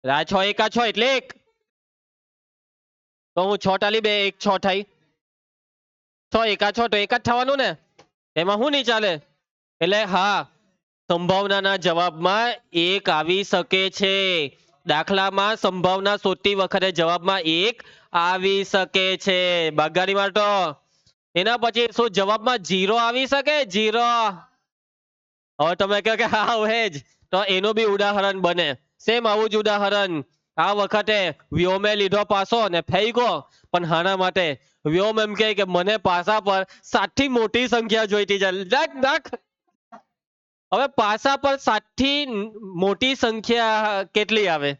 આ 6 એકા 6 એટલે 1. તો હું 6 ટાલી 2 1 6 થાય. 6 એકા 6 તો 1 જ થવાનું ને? એમાં હું નહીં ચાલે? એટલે હા, સંભાવનાના જવાબમાં 1 આવી શકે છે. દાખલામાં સંભાવના શોધતી વખતે જવાબમાં 1 આવી શકે છે. બાગારી વાળતો એના પછી શું જવાબમાં 0 આવી શકે? 0? હવે તમે કહો કે હા હે જ, તો એનું બી ઉદાહરણ બને. સેમ આવું જ ઉદાહરણ. આ વખતે વ્યોમે લીધો પાસો ને ફેંકો, પણ હાના માટે? વ્યોમ એમ કે મને પાસા પર 7 થી મોટી સંખ્યા જોઈતી છે. દાખ. હવે પાસા પર 7 થી મોટી સંખ્યા કેટલી આવે?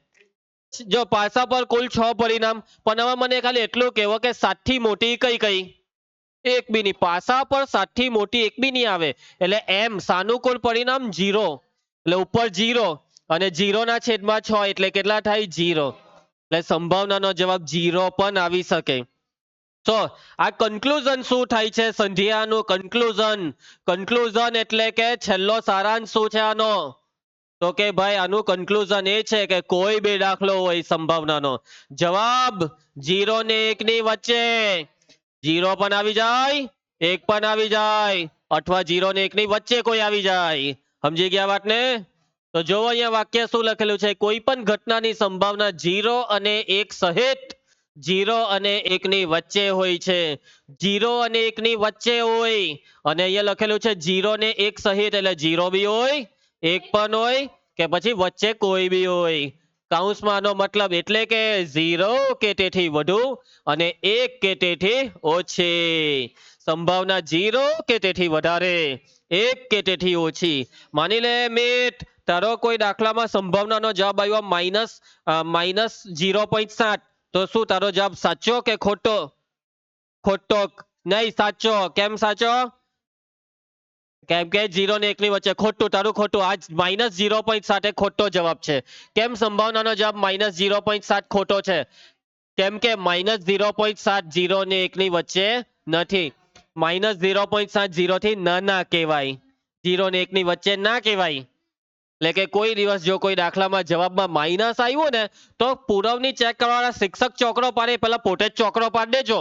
જો પાસા પર કુલ 6 પરિણામ, પણ હવે મને ખાલી એટલું કહેવો કે 7 થી મોટી કઈ કઈ? એક બી નહીં. પાસા પર 7 થી મોટી એક બી નહીં આવે. એટલે એમ સાનુકૂળ પરિણામ 0. એટલે ઉપર 0 અને 0 ના છેદમાં 6 એટલે કેટલા થાય? 0. એટલે સંભાવનાનો જવાબ 0 પણ આવી શકે. તો આ કન્ક્લુઝન શું થાય છે? સંધિયાનું કન્ક્લુઝન. કન્ક્લુઝન એટલે કે છેલ્લો સારાંશ શું છે આનો? તો કે ભાઈ આનું કન્ક્લુઝન એ છે કે કોઈ બે દાખલો હોય સંભાવનાનો જવાબ 0 ને 1 ની વચ્ચે 0 પણ આવી જાય, 1 પણ આવી જાય, અથવા 0 ને 1 ની વચ્ચે કોઈ આવી જાય. સમજી ગયા વાતને? તો જો અહીંયા વાક્ય શું લખેલું છે? કોઈ પણ ઘટનાની સંભાવના 0 અને 1 સહિત 0 અને 1 ની વચ્ચે હોય છે. 0 અને 1 ની વચ્ચે હોય અને અહીંયા લખેલું છે 0 ને 1 સહિત, એટલે 0 બી હોય, 1 પણ હોય, કે પછી વચ્ચે કોઈ બી હોય. કૌંસમાં આનો મતલબ એટલે કે 0 કે તેથી વધુ અને 1 કે તેથી ઓછી. સંભાવના 0 કે તેથી વધારે, 1 કે તેથી ઓછી. માની લે મિત તારો કોઈ દાખલામાં સંભાવનાનો જવાબ આવ્યો માઇનસ 0.7, તો શું તારો જવાબ સાચો કે ખોટો? ખોટો નહીં, સાચો. કેમ સાચો? કેમ કે 0 ને 1 ની વચ્ચે. ખોટું, તારું ખોટું. આ -0.7 એ ખોટો જવાબ છે. કેમ સંભાવનાનો જવાબ -0.7 ખોટો છે? કેમ કે -0.7 0 ને 1 ની વચ્ચે નથી. -0.7 0 થી નાના કહેવાય. 0 ને 1 ની વચ્ચે ના કહેવાય. એટલે કે કોઈ દિવસ જો કોઈ દાખલામાં જવાબમાં માઇનસ આવ્યો ને તો પુરવણી ચેક કરવાવાળા શિક્ષક ચોકડો પાડે પહેલા પોતે જ ચોકડો પાડી દેજો.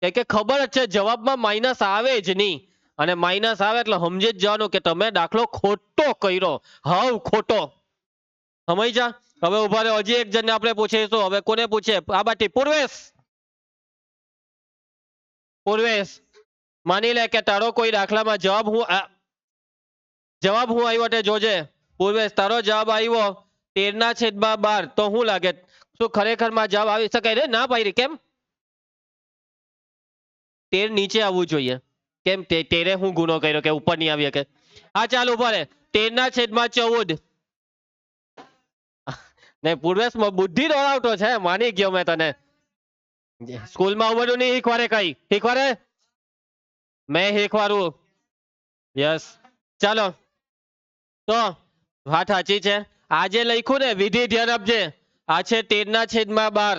કે ખબર જ છે જવાબમાં માઇનસ આવે જ નહીં, અને માઇનસ આવે એટલે સમજી જ જવાનું કે તમે દાખલો ખોટો કર્યો, હાવ ખોટો. સમજ્યા? હવે ઉભા રહો, હજી એક જણને આપણે પૂછીશું. હવે કોને પૂછીએ? આ બાટી પૂર્વેશ. પૂર્વેશ, માની લે કે તારો કોઈ દાખલામાં જવાબ હું આવ્યો તે જોજે. પૂર્વેશ, તારો જવાબ આવ્યો 13/12. તો શું લાગે, શું ખરેખર માં જવાબ આવી શકે? રે ના ભાઈ, કેમ 13 નીચે આવવું જોઈએ? કેમ 13 હું ગુનો કર્યો કે ઉપર નહીં આવી શકે? હા ચાલ ઉભા રે. 13/14. નહીં પૂર્વેશ, બુદ્ધિ દોડાવતો છે, માની ગયો મેં તને. સ્કૂલમાં આવું બધું નહીં શીખવાડે, કઈ શીખવાડે? મેં શીખવાડું. યસ, ચાલો. તો વાત સાચી છે. આજે લખ્યું ને વિધિ ધ્યાન આપજે. આ છે 13/12.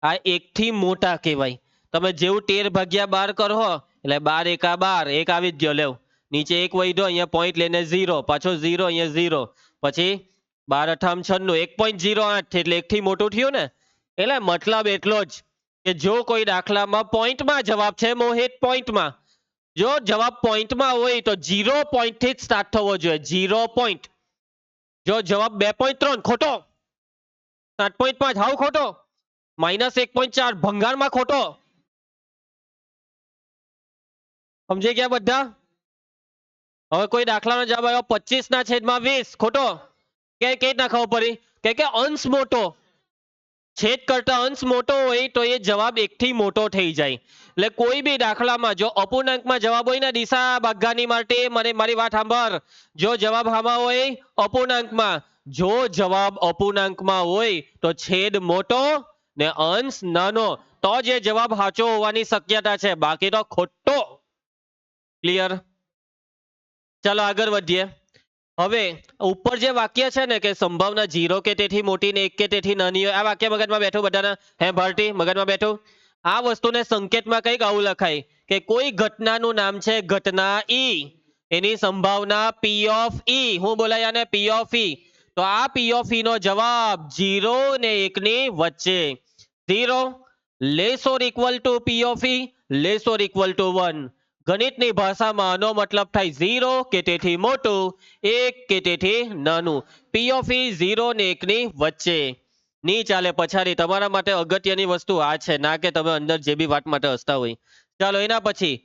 આ 1 થી મોટા કહેવાય. તમે જેવું 13/12 કરો એટલે 12 એકા 12, 1 આવી જ ગયો. લેવ નીચે 1 વધ્યો, અહીંયા પોઈન્ટ લઈને 0, પાછો 0, અહીંયા 0, પછી 12 × 6 = 1.08, એટલે 1 થી મોટું થયું ને. એટલે મતલબ એટલો જ કે જો કોઈ દાખલામાં પોઈન્ટમાં જવાબ છે, મોહિત પોઈન્ટમાં, જો જવાબ પોઈન્ટમાં હોય તો 0 પોઈન્ટ થી જ સ્ટાર્ટ થવો જોઈએ. 0 પોઈન્ટ. જો જવાબ 2.3 ખોટો, 7.5 હાવ ખોટો, -1.4 ભંગારમાં ખોટો. સમજી ગયા બધા? હવે કોઈ દાખલાનો જવાબ આવ્યો 25/20 ખોટો. કે રીતના ખબર પડી? કે અંશ મોટો, છેદ કરતા અંશ મોટો હોય તો એ જવાબ 1 થી મોટો થઈ જાય. એટલે કોઈ બી દાખલામાં જો અપૂર્ણાંકમાં જવાબ હોય ને, દિશા ભાગાની માટે મારી વાત સાંભળ. જો જવાબ આમાં હોય અપૂર્ણાંકમાં, જો જવાબ અપૂર્ણાંકમાં હોય તો છેદ મોટો ને અંશ નાનો, તો જ એ જવાબ સાચો હોવાની શક્યતા છે, બાકી તો ખોટો. ક્લિયર? ચાલો આગળ વધીએ. હવે ઉપર જે વાક્ય છે ને કે સંભાવના 0 કે તેથી મોટી ને 1 કે તેથી નાની હોય, આ વાક્ય મગજમાં બેઠું બધાના? હે ભારતી, મગજમાં બેઠું? આ વસ્તુને સંકેતમાં કઈક આવું લખાય કે કોઈ ઘટનાનું નામ છે ઘટના ઈ, એની સંભાવના P of E. હું બોલાય આને? P of E. તો આ P of E નો જવાબ 0 ને 1 ની વચ્ચે. 0 < P of E < 1. ગણિતની ભાષામાં આનો મતલબ થાય 0 કે તેથી મોટું, 1 કે તેથી નાનું. P of E 0 ને 1 ની વચ્ચે. નહીં ચાલે પછાડી. તમારા માટે અગત્યની વસ્તુ આ છે, ના કે તમે અંદર જે બી વાત માટે હસતા હોય. ચાલો એના પછી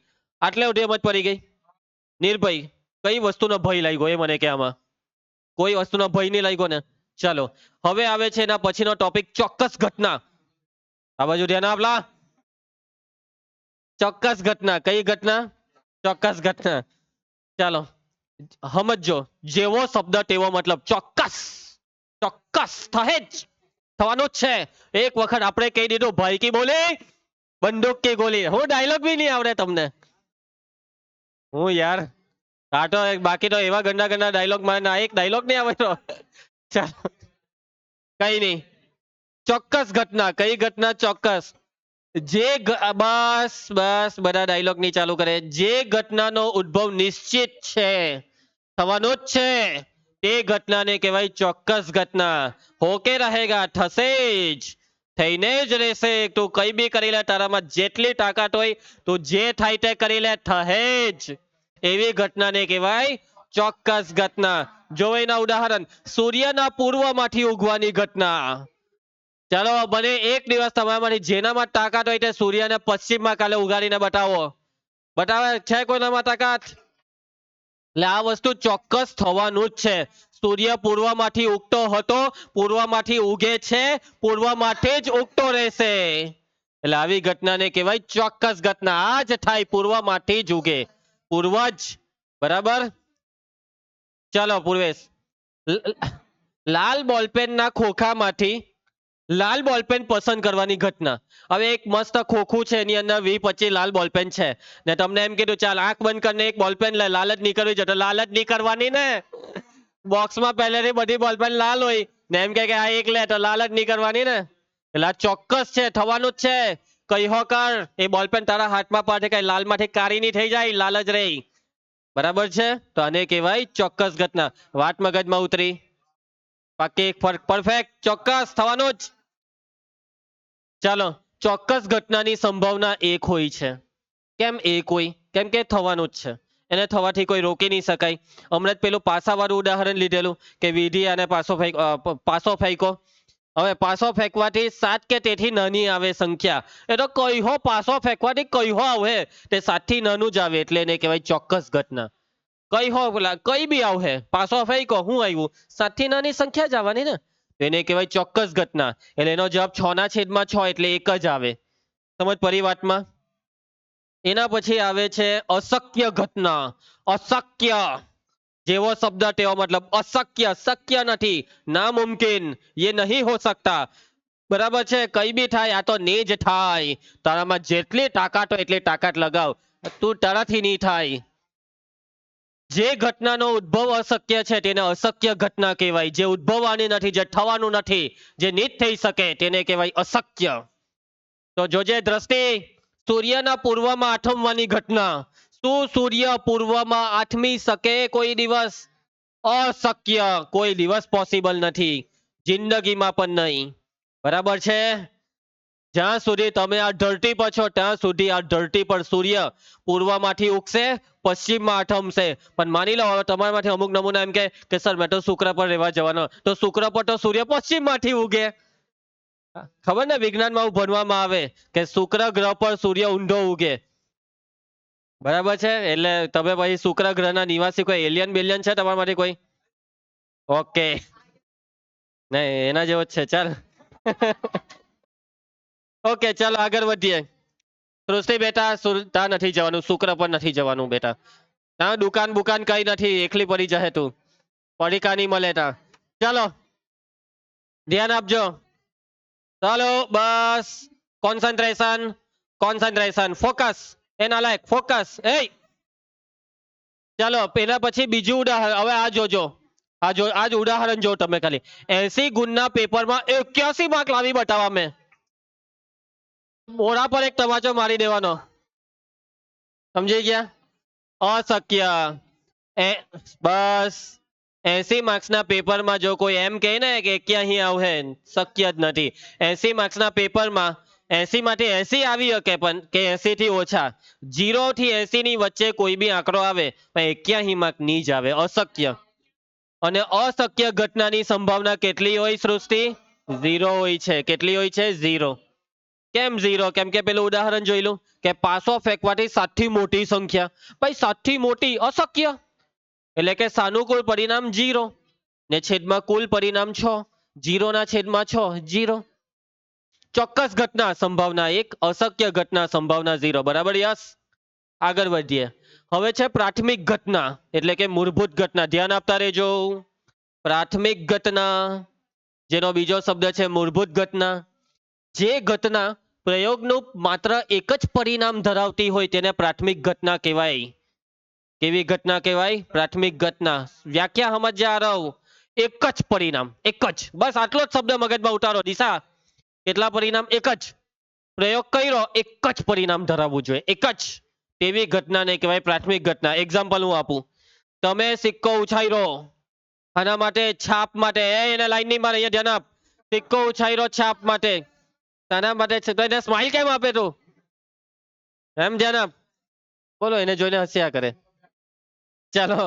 આટલે સુધી સમજ પડી ગઈ? નિર્ભય, કઈ વસ્તુનો ભય લાગ્યો એ મને કે આમાં? કોઈ વસ્તુનો ભય નહીં લાગ્યો ને? ચાલો હવે આવે છે એના પછીનો ટોપિક, ચોક્કસ ઘટના. આ બાજુ ધ્યાન આપલા. ચોક્કસ ઘટના. કઈ ઘટના? ચોક્કસ ઘટના. ચાલો સમજો, જેવો શબ્દ તેવો મતલબ. ચોક્કસ, ચોક્કસ થશે જ, થવાનું જ છે. એક વખત આપણે કહી દીધું ભાઈ કી બોલી બંદૂક કી ગોલી. હું ડાયલોગ બી નહીં આવડે તમને? હું યાર, આ તો બાકી તો એવા ગંદા ગંદા ડાયલોગ, મારે એક ડાયલોગ નહીં આવડતો. ચાલો કઈ નહીં. ચોક્કસ ઘટના. કઈ ઘટના? ચોક્કસ. જે બસ બસ બધા ડાયલોગ નહીં ચાલુ કરે. જે ઘટનાનો ઉદ્ભવ નિશ્ચિત છે, થવાનું જ છે, તે ઘટનાને કહેવાય ચોક્કસ ઘટના. હોકે રહેગા, થશે જ, થઈને જ રહેશે. તું કઈ બી કરી લે, તારામાં જેટલી તાકાત હોય તું જે થાય તે કરી લે, થશે જ. એવી ઘટનાને કહેવાય ચોક્કસ ઘટના. જો એના ઉદાહરણ, સૂર્યના પૂર્વમાંથી ઉગવાની ઘટના. ચાલો બને એક દિવસ તમારામાંથી જેનામાં તાકાત હોય તે સૂર્યને પશ્ચિમમાં કાલે ઉગાડીને બતાવો. બતાવે છે કોઈનામાં તાકાત? એટલે આ વસ્તુ ચોક્કસ થવાનું જ છે. સૂર્ય પૂર્વમાંથી ઉગતો હતો, પૂર્વમાંથી ઉગે છે, પૂર્વમાંથી જ ઉગતો રહેશે. એટલે આવી ઘટનાને કહેવાય ચોક્કસ ઘટના. આ જ થાય, પૂર્વમાંથી જ ઉગે, પૂર્વજ. બરાબર? ચાલો પૂર્વેશ, લાલ બોલપેનના ખોખામાંથી લાલ બોલપેન પસંદ કરવાની ઘટના. હવે એક મસ્ત ખોખું છે, એની અંદર 20-25 લાલ બોલપેન છે, ને તમને એમ કીધું ચાલ આંખ બંધ કરીને એક બોલપેન લે, લાલ જ નહીં કરવી. તો લાલ જ નહીં કરવાની ને, બોક્સમાં પહેલેથી બધી બોલપેન લાલ હોય ને એમ કે આ એક લે, તો લાલ જ નહીં કરવાની ને. એટલે આ ચોક્કસ છે, થવાનું જ છે. કહો કર, એ બોલપેન તારા હાથમાં પડે કઈ લાલ માંથી કાળી નહીં થઈ જાય, લાલ જ રહી. બરાબર છે, તો આને કહેવાય ચોક્કસ ઘટના. વાત મગજમાં ઉતરી? પાકી, પરફેક્ટ, ચોક્કસ થવાનું જ. ચાલો, ચોક્કસ ઘટનાની સંભાવના 1 હોય છે. કેમ 1 હોય? કેમ કે થવાનું જ છે, એને થવાથી કોઈ રોકી નહીં શકાય. હમણાં જ પેલું પાસાવાળું ઉદાહરણ લીધેલું કે વિધિ અને પાસો ફેંકો. હવે પાસો ફેંકવાથી 7 કે તેથી નાની આવે સંખ્યા, એ તો કઈહો પાસો ફેંકવાથી કઈહો આવે, તે 7 થી નાનું જ આવે, એટલે એને કહેવાય ચોક્કસ ઘટના. કઈ હો પેલા કઈ બી આવશે, પાસો ફેંકો, શું આવ્યું? 7 થી નાની સંખ્યા જ આવવાની ને, એને કહેવાય ચોક્કસ ઘટના. એટલે એનો જવાબ 6/6 એટલે 1 જ આવે. સમજ પડી વાતમાં? એના પછી આવે છે અશક્ય ઘટના. અશક્ય જેવો શબ્દ તેવો મતલબ. અશક્ય, શક્ય નથી, નામુમકિન, ये नहीं हो सकता. બરાબર છે, કઈ બી થાય, આ તો ને જ થાય. તારામાં જેટલી તાકાત હોય એટલી તાકાત લગાવ, તું તારાથી નહીં થાય. જે ઘટનાનો ઉદ્ભવ અશક્ય છે તેને અશક્ય ઘટના કહેવાય. જે ઉદ્ભવવાની નથી, જે થવાનું નથી, જે નહીં થઈ શકે તેને કહેવાય અશક્ય. તો જોજે દ્રષ્ટિ, સૂર્યના પૂર્વમાં આથમવાની ઘટના. શું સૂર્ય પૂર્વમાં આથમી શકે કોઈ દિવસ? અશક્ય, કોઈ દિવસ પોસિબલ નથી, જિંદગીમાં પણ નહીં. બરાબર છે? જ્યાં સુધી તમે આ ધરતી પર છો ત્યાં સુધી આ ધરતી પર સૂર્ય પૂર્વમાંથી ઉગશે, પશ્ચિમમાં આથમશે. પણ માની લો હવે તમારામાંથી અમુક નમૂના એમ કે સર મેં તો શુક્ર પર રહેવા જવાનો, તો શુક્ર પર તો સૂર્ય પશ્ચિમમાંથી ઉગે. ખબર ને, વિજ્ઞાનમાં આવું ભણવામાં આવે કે શુક્ર ગ્રહ પર સૂર્ય ઊંધો ઉગે. બરાબર છે, એટલે તમે પછી શુક્ર ગ્રહના નિવાસી કોઈ એલિયન બેલિયન છે તમારામાંથી કોઈ? ઓકે, નહીં એના જેવો જ છે, ચાલ. ઓકે, ચાલો આગળ વધીએ. સૃષ્ટિ બેટા, ત્યાં નથી જવાનું, શુક્ર પર નથી જવાનું બેટા. ત્યાં દુકાન બુકાન કઈ નથી, એકલી પડી જશે તું, પડીકા નહીં મળે ત્યાં. ચાલો ધ્યાન આપજો. ચાલો બસ, કોન્સન્ટ્રેશન, કોન્સન્ટ્રેશન, ફોકસ. એના લાયક ફોકસ. એ ચાલો એના પછી બીજું ઉદાહરણ. હવે આ જોજો, આ જ ઉદાહરણ જો તમે ખાલી. 80 ગુણના પેપરમાં 81 માર્ક લાવી બતાવવા મેં. મોઢા પર એક તમાચો મારી દેવાનો. સમજી ગયા? અશક્ય. બસ, 80 માર્ક્સના પેપરમાં જો કોઈ એમ કહે ને કે 81 આવશે, શક્ય જ નથી. 80 માર્ક્સના પેપરમાં 80 માંથી 80 આવી શકે, પણ કે 80 થી ઓછા, 0 થી 80 ની વચ્ચે કોઈ બી આંકડો આવે પણ 81 માર્ક નહીં જ આવે, અશક્ય. અને અશક્ય ઘટનાની સંભાવના કેટલી હોય સૃષ્ટિ? 0 હોય છે. કેટલી હોય છે? 0. કેમ 0? કેમ કે પેલું ઉદાહરણ જોઈ લું કે પાસો ફેંકવાથી 7 થી મોટી સંખ્યા. ભાઈ 7 થી મોટી અશક્ય, એટલે કે સાનુકૂળ પરિણામ 0 ને છેદમાં કુલ પરિણામ 6, 0 ના છેદમાં 6, 0. ચોક્કસ ઘટના સંભાવના 1, અશક્ય ઘટના સંભાવના 0. બરાબર? યસ. આગળ વધીએ. હવે છે પ્રાથમિક ઘટના, એટલે કે મૂળભૂત ઘટના. ધ્યાન આપતા રહેજો. પ્રાથમિક ઘટના, જેનો બીજો શબ્દ છે મૂળભૂત ઘટના. જે ઘટના પ્રયોગનું માત્ર એક જ પરિણામ ધરાવતી હોય તેને પ્રાથમિક ઘટના કહેવાય. કેવી ઘટના કહેવાય? પ્રાથમિક ઘટના. વ્યાખ્યા સમજ્યા રહો. એક જ પરિણામ, એક જ, બસ આટલો જ શબ્દ મગજમાં ઉતારો. દિશા, કેટલા પરિણામ? એક જ. પ્રયોગ કર્યો, એક જ પરિણામ ધરાવવું જોઈએ, એક જ. તેવી ઘટનાને કહેવાય પ્રાથમિક ઘટના. એક્ઝામ્પલ હું આપું. તમે સિક્કો ઉછાળ્યો, આના માટે છાપ માટે, એને લાઈન ની મારે, અહીંયા ધ્યાન આપ. સિક્કો ઉછાળ્યો છાપ માટે, આના માટે છે. સ્માઈલ કેમ આપે તું? એમ ધ્યાન આપ. બોલો, એને જોઈને હસ્યા કરે. ચાલો,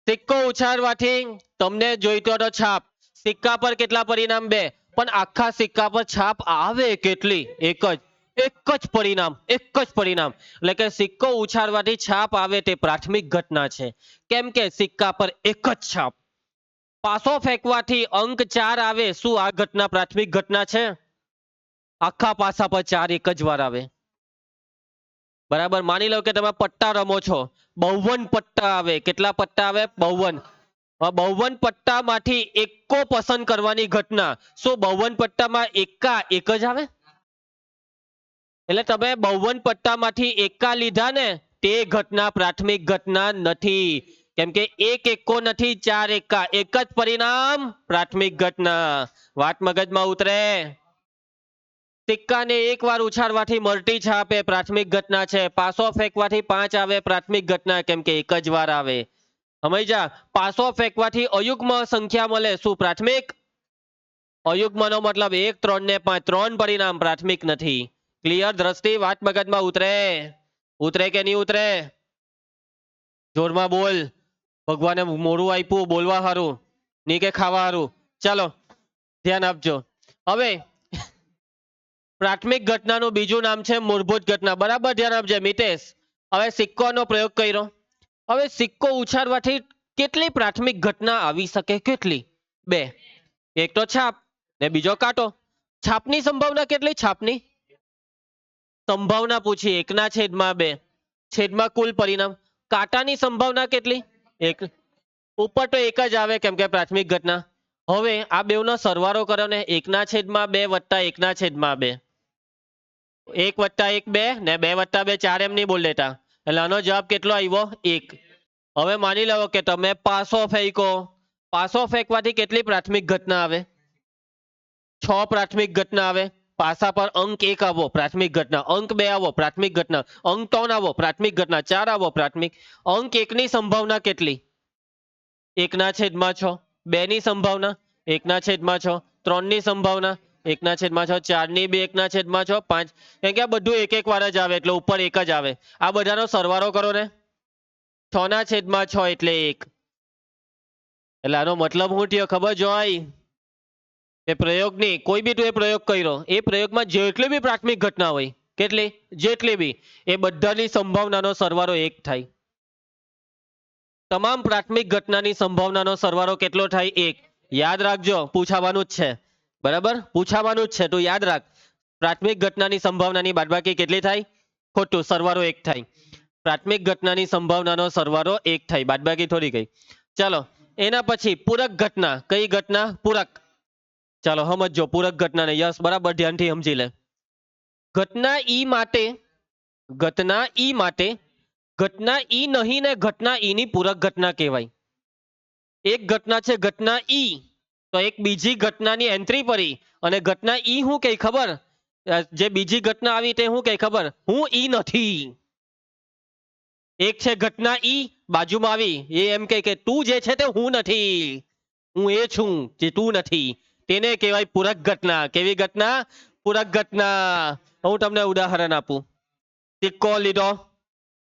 સિક્કો ઉછાળવાથી તમને જોઈતો હતો છાપ. સિક્કા પર કેટલા પરિણામ? 2. પણ આખા સિક્કા પર છાપ આવે કેટલી? એક જ. એક જ પરિણામ, એક જ પરિણામ. એટલે કે સિક્કો ઉછાળવાથી છાપ આવે તે પ્રાથમિક ઘટના છે. કેમ કે સિક્કા પર એક જ છાપ. પાસો ફેંકવાથી અંક 4 આવે, શું આ ઘટના પ્રાથમિક ઘટના છે? આખા પાસા પર 4 એક જ વાર આવે. બરાબર? માની લો કે તમે પટ્ટા રમો છો, 52 પટ્ટા આવે. કેટલા પટ્ટા આવે? 52. 52 પટ્ટામાંથી એકો પસંદ કરવાની ઘટના. શું 52 પટ્ટામાં એકા એક જ આવે? એટલે તમે 52 પટ્ટામાંથી એકા લીધા ને, તે ઘટના પ્રાથમિક ઘટના નથી. કેમ કે એક એકો નથી, 4 એકા. એક જ પરિણામ, પ્રાથમિક ઘટના. વાત મગજમાં ઉતરે? સિક્કાને એકવાર ઉછાળવાથી મળતી છાપ એ પ્રાથમિક ઘટના છે. પાસો ફેંકવાથી 5 આવે પ્રાથમિક ઘટના, કેમ કે એક જ વાર આવે. સમજ્યા? પાસો ફેંકવાથી અયુગ્મ સંખ્યા મળે, શું પ્રાથમિક? અયુગ્મનો મતલબ 1, 3 ને 5, 3 પરિણામ પ્રાથમિક નથી. ક્લિયર દ્રષ્ટિ? વાત મગજમાં ઉતરે? ઉતરે કે નહીં ઉતરે? જોરમાં બોલ. ભગવાને મોડું આપ્યું બોલવા હારું, નહીં કે ખાવા હારું. ચાલો ધ્યાન આપજો. હવે પ્રાથમિક ઘટનાનું બીજું નામ છે મૂળભૂત ઘટના. બરાબર ધ્યાન આપજે મિતેશ. હવે સિક્કોનો પ્રયોગ કર્યો. હવે સિક્કો ઉછાળવાથી કેટલી પ્રાથમિક ઘટના આવી શકે? કેટલી? 2. એક તો છાપ ને બીજો કાંટો. છાપની સંભાવના કેટલી? છાપની સંભાવના પૂછી 1/2 છેદમાં કુલ પરિણામ. કાંટાની સંભાવના કેટલી? 1. ઉપર તો એક જ આવે કેમ કે પ્રાથમિક ઘટના. હવે આ બેવનો સરવાળો કરો ને, 1/2 વત્તા 1/2. 1 + 1 2 ને 2 + 2 4 એમ નહીં બોલ લેતા. એટલે આનો જવાબ કેટલો આવ્યો? 1. હવે માની લો કે તમે પાસો ફેંકો. પાસો ફેંકવાથી કેટલી પ્રાથમિક ઘટના આવે? 6 પ્રાથમિક ઘટના આવે. પાસા પર અંક 1 આવો પ્રાથમિક ઘટના, અંક 2 આવો પ્રાથમિક ઘટના, અંક 3 આવો પ્રાથમિક ઘટના, 4 આવો પ્રાથમિક. અંક 1 ની સંભાવના કેટલી? 1/6. 2 ની સંભાવના 1/6. 3 ની સંભાવના 1/6. 4 ની બી 1/6. 5, કેમ કે આ બધું એક એક વાર જ આવે એટલે ઉપર એક જ આવે. આ બધાનો સરવાળો કરો ને, 6/6 એટલે 1. એટલે આનો મતલબ શું થયો ખબર જોઈ? એ પ્રયોગની કોઈ બી તું એ પ્રયોગ કર્યો, એ પ્રયોગમાં જેટલી બી પ્રાથમિક ઘટના હોય, કેટલી? જેટલી બી, એ બધાની સંભાવનાનો સરવાળો 1 થાય. તમામ પ્રાથમિક ઘટનાની સંભાવનાનો સરવાળો કેટલો થાય? 1. યાદ રાખજો, પૂછાવાનું જ છે. બરાબર, પૂછાવાનું જ છે, તું યાદ રાખ. પ્રાથમિક ઘટનાની સંભાવનાની બાદબાકી કેટલી થાય? ખોટું, સરવાળો 1 થાય. પ્રાથમિક ઘટનાની સંભાવનાનો સરવાળો 1 થાય, બાદબાકી થોડી ગઈ. ચાલો એના પછી પૂરક ઘટના. કઈ ઘટના? પૂરક. ચાલો સમજો પૂરક ઘટનાને. યસ, બરાબર ધ્યાનથી સમજી લે. ઘટના ઈ માટે ઘટના ઈ માટે ઘટના ઈ નહીં ને ઘટના ઈ ની પૂરક ઘટના કહેવાય. એક ઘટના છે ઘટના ઈ, તો એક બીજી ઘટનાની એન્ટ્રી પડી અને ઘટના ઈ શું કે ખબર? જે બીજી ઘટના આવી તે શું કે ખબર? હું ઈ નથી. એક છે ઘટના ઈ, બાજુમાં આવી એ એમ કે તું જે છે તે હું નથી, હું એ છું જે તું નથી. તેને કહેવાય પૂરક ઘટના. કેવી ઘટના? પૂરક ઘટના. હું તમને ઉદાહરણ આપું. સિક્કો લીધો,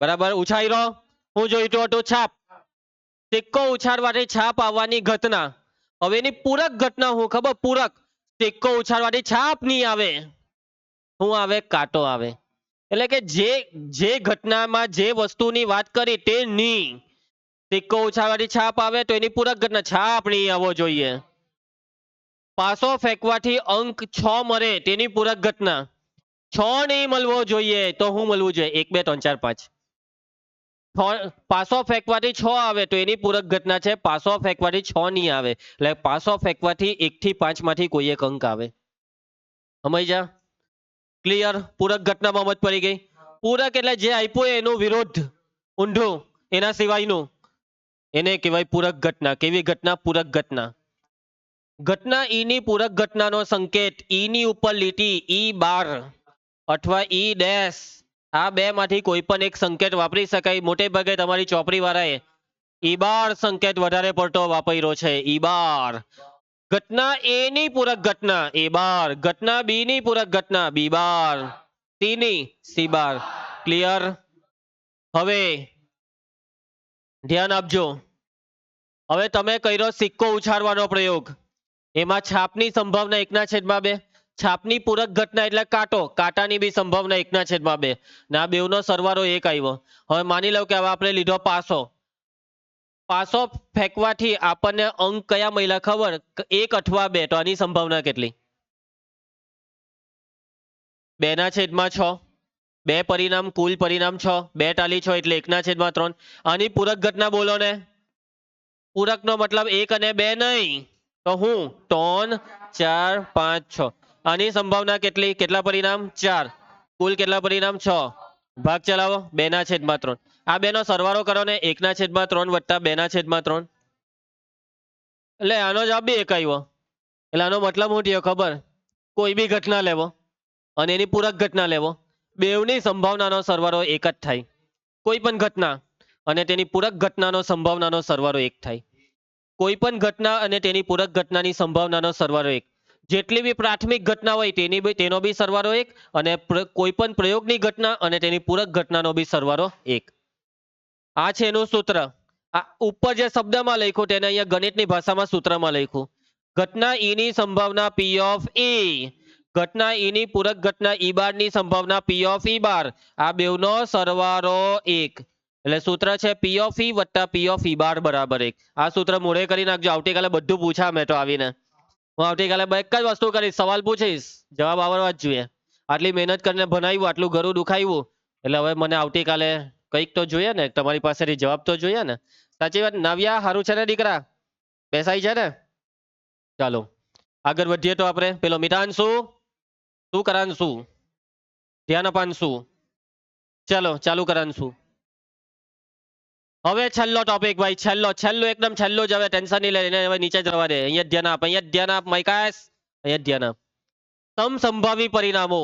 બરાબર, ઉછાળ્યો. હું જોઈતું હતું? છાપ. સિક્કો ઉછાળવાથી છાપ આવવાની ઘટના. હવે એની પૂરક ઘટના હું ખબર? પૂરક. સિક્કો ઉછાળવાથી છાપ નહીં આવે, શું આવે? કાંટો આવે. એટલે કે જે ઘટનામાં જે વસ્તુની વાત કરી તે નહીં. સિક્કો ઉછાળવાથી છાપ આવે તો એની પૂરક ઘટના છાપ નહીં આવવો જોઈએ. પાસો ફેંકવાથી અંક 6 મળે તેની પૂરક ઘટના 6 નહીં મળવો જોઈએ, તો શું મળવું જોઈએ? 1 2 3 4 5. પાસો ફેંકવાથી 6 આવે તો એની પૂરક ઘટના છે પાસો ફેંકવાથી 6 નહીં આવે. એટલે પાસો ફેંકવાથી 1 થી 5 માંથી કોઈ એક અંક આવે. સમજ્યા? ક્લિયર? પૂરક ઘટનામાં સમજ પડી ગઈ. પૂરક એટલે જે આપ્યું એનું વિરોધ, ઊંધું, એના સિવાયનું, એને કહેવાય પૂરક ઘટના. કેવી ઘટના? પૂરક ઘટના. ઘટના ઈ ની પૂરક ઘટનાનો સંકેત ઈ ની ઉપર લીટી E12 અથવા E' આ બે માંથી કોઈ પણ એક સંકેત વાપરી શકાય. મોટે ભાગે તમારી ચોપડી વાળાએ E12 સંકેત વધારે પડતો વાપર્યો છે. E12. ઘટના એ ની પૂરક ઘટના A12, ઘટના બી ની પૂરક ઘટના B12, સી ની C12. ક્લિયર? હવે ધ્યાન આપજો. હવે તમે કર્યો સિક્કો ઉછાળવાનો પ્રયોગ. એમાં છાપની સંભાવના 1/2. છાપની પૂરક ઘટના એટલે કાંટો, કાંટાની બી સંભાવના 1/2 ને આ બેવનો સરવાળો 1 આવ્યો. હવે માની લો કે હવે આપણે લીધો પાસો. પાસો ફેંકવાથી આપણને અંક કયા મળ્યા ખબર? 1 અથવા 2. તો આની સંભાવના કેટલી? 2/6. 2 પરિણામ, કુલ પરિણામ 6. 2 ટાલી 6 એટલે 1/3. આની પૂરક ઘટના બોલો ને. પૂરકનો મતલબ 1 અને 2 નહીં, તો હું 3 4 5 6. આની સંભાવના કેટલી? કેટલા પરિણામ? 4. કુલ કેટલા પરિણામ? 6. ભાગ ચલાવો. 2/3. આ બેનો સરવાળો કરો ને, 1/3 વત્તા 2/3. એટલે આનો જવાબ બી 1 આવ્યો. એટલે આનો મતલબ શું થયો ખબર? કોઈ બી ઘટના લેવો, અને એની પૂરક ઘટના લેવો, બેવની સંભાવનાનો સરવાળો એક જ થાય. કોઈ પણ ઘટના અને તેની પૂરક ઘટનાનો સંભાવનાનો સરવાળો એક થાય. કોઈ પણ ઘટના અને તેની પૂરક ઘટનાની સંભાવનાનો સરવાળો એક. જેટલી બી પ્રાથમિક ઘટના હોય તેનો બી સરવાળો એક, અને કોઈ પણ પ્રયોગની ઘટના અને તેની પૂરક ઘટનાનો બી સરવાળો એક. આ છે એનું સૂત્ર. આ ઉપર જે શબ્દમાં લખ્યું તેને અહીંયા ગણિતની ભાષામાં સૂત્રમાં લખ્યું. ઘટના ઈ ની સંભાવના પી ઓફ ઈ, ઘટના ઈ ની પૂરક ઘટના ઈ બાર ની સંભાવના પી ઓફ ઈ બાર, આ બેવનો સરવાળો એક. એટલે સૂત્ર છે પી ઓફ ઈ વત્તા પી ઓફ ઈ બાર બરાબર એક. આ સૂત્ર મોડે કરી નાખજો, આવતીકાલે બધું પૂછા મેં તો આવીને. હું આવતીકાલે એક જ વસ્તુ કરીશ, સવાલ પૂછીશ, જવાબ આવડવા જ જોઈએ. આટલી મહેનત કરીને ભણાવ્યું, આટલું ઘરું દુખાવ્યું, એટલે હવે મને આવતીકાલે કંઈક તો જોઈએ ને, તમારી પાસેથી જવાબ તો જોઈએ ને. સાચી વાત. નવ્યા હારું છે ને દીકરા? બેસાઈ છે ને? ચાલો આગળ વધીએ તો આપણે પેલો મિતાંશુ શું કરાંશુ, ધ્યાન અપાંશુ. ચાલો ચાલુ કરાંશુ. હવે છેલ્લો ટોપિક ભાઈ, છેલ્લો એકદમ છેલ્લો જ. હવે ટેન્શન નહીં લે, એને હવે નીચે જ રવા દે. અહીંયા ધ્યાન આપ, અહીંયા ધ્યાન આપ મૈકાસ, અહીંયા ધ્યાન આપ. સમસંભાવી પરિણામો,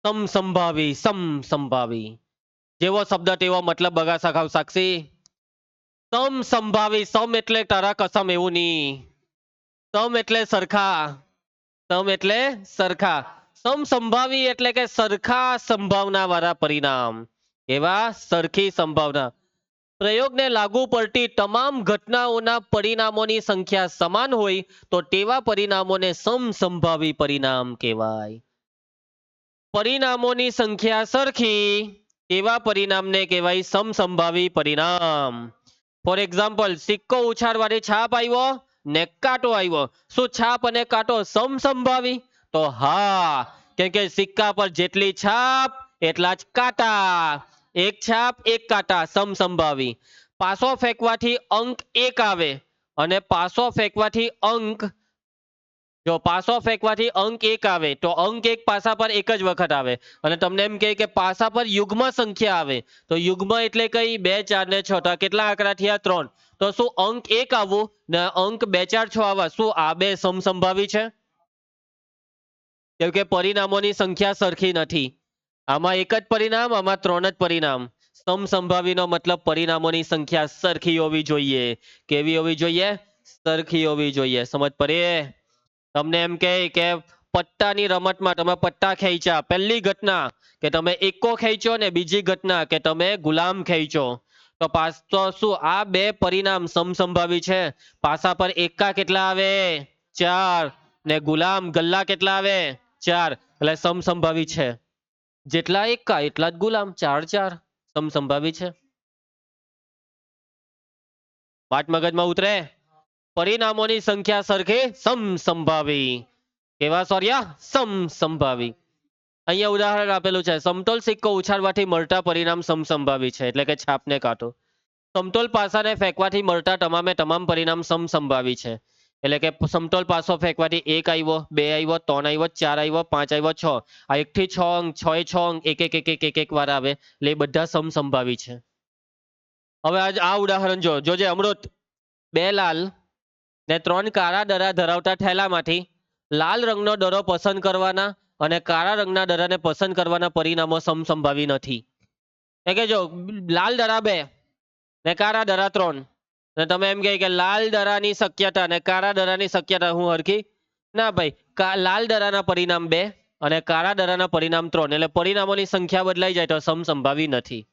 સમસંભાવી જેવો શબ્દ તેવો મતલબ બગાસા ખાવ સાક્ષી. સમસંભાવી, સમ એટલે તારા કસમ એવું નહીં, સમ એટલે સરખા, સમ એટલે સરખા. સમસંભાવી એટલે કે સરખા સંભાવના વાળા પરિણામ. એવા સરખી સંભાવના. પ્રયોગને લાગુ પડતી તમામ ઘટનાઓના પરિણામોની સંખ્યા સમાન હોય તો તેવા પરિણામોને સમસંભાવી પરિણામ કહેવાય. પરિણામોની સંખ્યા સરખી એવા પરિણામને કહેવાય સમસંભાવી પરિણામ. ફોર એક્ઝામ્પલ, સિક્કો ઉછાળવાથી છાપ આવ્યો ને કાંટો આવ્યો, શું છાપ અને કાંટો સમસંભાવી? તો હા, કેમ કે સિક્કા પર જેટલી છાપ એટલા જ કાંટા. એક છાપ એક કાંટા, સમસંભાવી. પાસો ફેંકવાથી અંક એક આવે અને પાસો ફેંકવાથી અંક, જો પાસો ફેંકવાથી અંક એક આવે તો અંક એક પાસા પર એક જ વખત આવે. અને તમને એમ કહે કે પાસા પર યુગ્મ સંખ્યા આવે તો યુગ્મ એટલે કઈ 2 4 ને 6, તો કેટલા આંકડા થયા? 3. તો શું અંક એક આવવું ને અંક 2 4 6 આવવા, શું આ બે સમસંભાવી છે? કેમ કે પરિણામોની સંખ્યા સરખી નથી. આમાં એક જ પરિણામ, આમાં 3 જ પરિણામ. સમસંભાવીનો મતલબ પરિણામોની સંખ્યા સરખી હોવી જોઈએ. કેવી હોવી જોઈએ? સરખી હોવી જોઈએ. સમજ પડી? તમને એમ કે પટ્ટાની રમતમાં તમે પટ્ટા ખેંચ્યા, પહેલી ઘટના કે તમે એકો ખેંચ્યો ને બીજી ઘટના કે તમે ગુલામ ખેંચો, તો તો શું આ બે પરિણામ સમસંભાવી છે? પાસા પર એકા કેટલા આવે? 4. ને ગુલામ ગલ્લા કેટલા આવે? 4. એટલે સમસંભાવી છે. જેટલા એકા એટલા જ ગુલામ, 4 4 સમસંભાવી છે. વાત મગજમાં ઉતરે? પરિણામોની સંખ્યા સરખી સમસંભાવી. કેવા સોર્યા? સમસંભાવી. અહીંયા ઉદાહરણ આપેલું છે, સમતોલ સિક્કો ઉછાળવાથી મળતા પરિણામ સમસંભાવી છે, એટલે કે છાપને કાંટો. સમતોલ પાસાને ફેંકવાથી મળતા તમામે તમામ પરિણામ સમસંભાવી છે, એટલે કે સમતોલ પાસો ફેંકવાથી 1 આવ્યો, 2 આવ્યો, 3 આવ્યો, 4 આવ્યો, 5 આવ્યો, 6. આ 1 થી 6 અંક, 6 એ 6 અંક, એક વાર આવે, એટલે એ બધા સમસંભાવી છે. હવે આ ઉદાહરણ જોજે અમૃત. 2 લાલ ને 3 કાળા દરા ધરાવતા થેલામાંથી લાલ રંગનો દરો પસંદ કરવાના અને કાળા રંગના દરાને પસંદ કરવાના પરિણામો સમસંભાવી નથી. એટલે કે જો લાલ દરા 2 ને કાળા દરા 3, ને તમે એમ કે લાલ દરાની શક્યતા ને કાળા દરાની શક્યતા હું હરખી ના ભાઈ. લાલ દરાના પરિણામ 2 અને કાળા દરાના પરિણામ 3, એટલે પરિણામોની સંખ્યા બદલાઈ જાય તો સમસંભાવી નથી.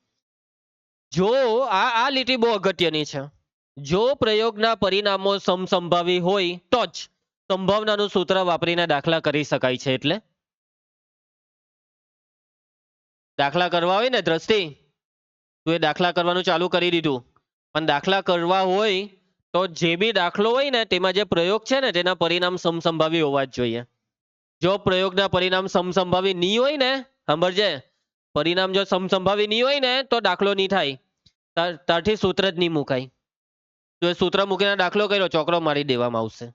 જો આ લીટી બહુ અગત્યની છે. જો પ્રયોગના પરિણામો સમસંભાવી હોય તો જ સંભાવનાનું સૂત્ર વાપરીને દાખલા કરી શકાય છે. એટલે દાખલા કરવા હોય ને દ્રષ્ટિ, તું એ દાખલા કરવાનું ચાલુ કરી દીધું, પણ દાખલા કરવા હોય તો જે બી દાખલો હોય ને તેમાં જે પ્રયોગ છે ને તેના પરિણામ સમસંભાવી હોવા જ જોઈએ. જો પ્રયોગના પરિણામ સમસંભાવી નહીં હોય ને, સાંભળજે, પરિણામ જો સમસંભાવી નહીં હોય ને તો દાખલો નહીં થાય. ત્યારથી સૂત્ર જ નહીં મુકાય. તો એ સૂત્ર મૂકીને દાખલો કર્યો, ચોકડો મારી દેવામાં આવશે.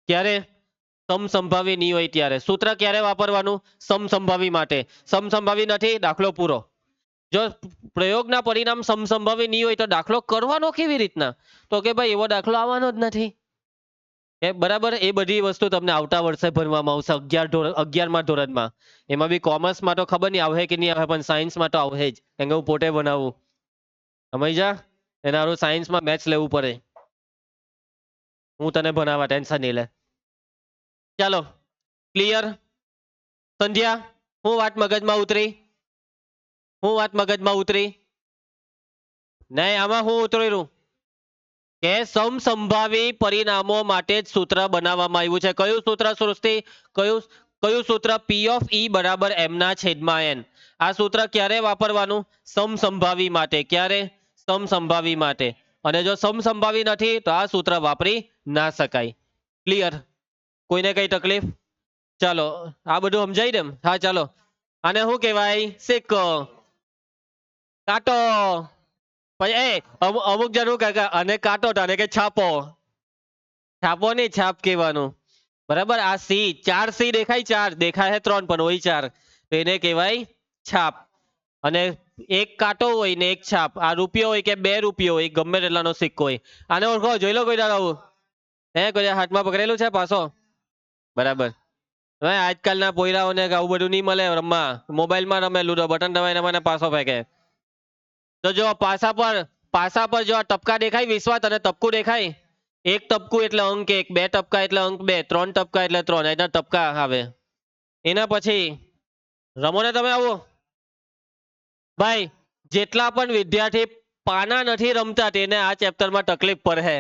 ક્યારે? સમસંભાવી નહીં હોય ત્યારે. સૂત્ર ક્યારે વાપરવાનું? સમસંભાવી માટે. સમસંભાવી નથી, દાખલો પૂરો. જો પ્રયોગના પરિણામ સમસંભાવી નહીં હોય તો દાખલો કરવાનો કેવી રીતના? તો કે ભાઈ એવો દાખલો આવવાનો જ નથી. બરાબર, એ બધી વસ્તુ તમને આવતા વર્ષે ભણવામાં આવશે 11મા ધોરણમાં. એમાં બી કોમર્સમાં તો ખબર નહીં આવે કે નહીં આવે, પણ સાયન્સમાં તો આવે જ, કેમ કે હું પોતે બનાવું. સમજ્યા? એના હારું સાયન્સમાં મેથ્સ લેવું પડે. હું તને ભણાવવા, ટેન્શન નહીં લે. ચાલો, ક્લિયર? સંધ્યા, હું વાત મગજમાં ઉતરી? હું વાત મગજમાં ઉતરી? નહીં, આમાં હું ઉતરેલું કે સમસંભાવી પરિણામો માટે જ સૂત્ર બનાવવામાં આવ્યું છે. કયું સૂત્ર સૃષ્ટિ? કયું કયું સૂત્ર? પી ઓફ ઈ બરાબર એમ ના છેદમાં એન. આ સૂત્ર ક્યારે વાપરવાનું? સમસંભાવી માટે. ક્યારે? સમસંભાવી માટે. અને જો સમસંભાવી નથી તો આ સૂત્ર વાપરી ના શકાય. ક્લિયર? કોઈને કઈ તકલીફ? ચાલો, આ બધું સમજાય ને? હા, ચાલો. આને શું કહેવાય? સિક્કો. કાંટો. પછી અમુક જણ કાકા અને કાંટો અને કે છાપો. છાપો નહીં, છાપ કહેવાનું. બરાબર? આ સી, 4 સી દેખાય? 4 દેખાય છે 3 પણ હોય 4, તો એને કહેવાય છાપ. અને એક કાંટો હોય ને એક છાપ. આ રૂપિયો હોય કે 2 રૂપિયો હોય, ગમે તેટલાનો સિક્કો હોય. આને ઓળખો? જોઈ લો કોઈ દાડો આવું. કોઈ હાથમાં પકડેલું છે પાછો? બરાબર. હવે આજકાલના પોયરાઓને આવું બધું નહીં મળે રમવા. મોબાઈલમાં રમે લૂડો, બટન દબાઈને મને પાછો ફેંકે. તો જો પાસા પર જો આ ટપકા દેખાય વિશ્વાસ, અને ટપકું દેખાય? એક ટપકું એટલે અંક 1, 2 ટપકા એટલે અંક 2, 3 ટપકા એટલે 3, એના ટપકા આવે. એના પછી રમો ને તમે આવો. ભાઈ, જેટલા પણ વિદ્યાર્થી પાના નથી રમતા તેને આ ચેપ્ટરમાં તકલીફ પડે.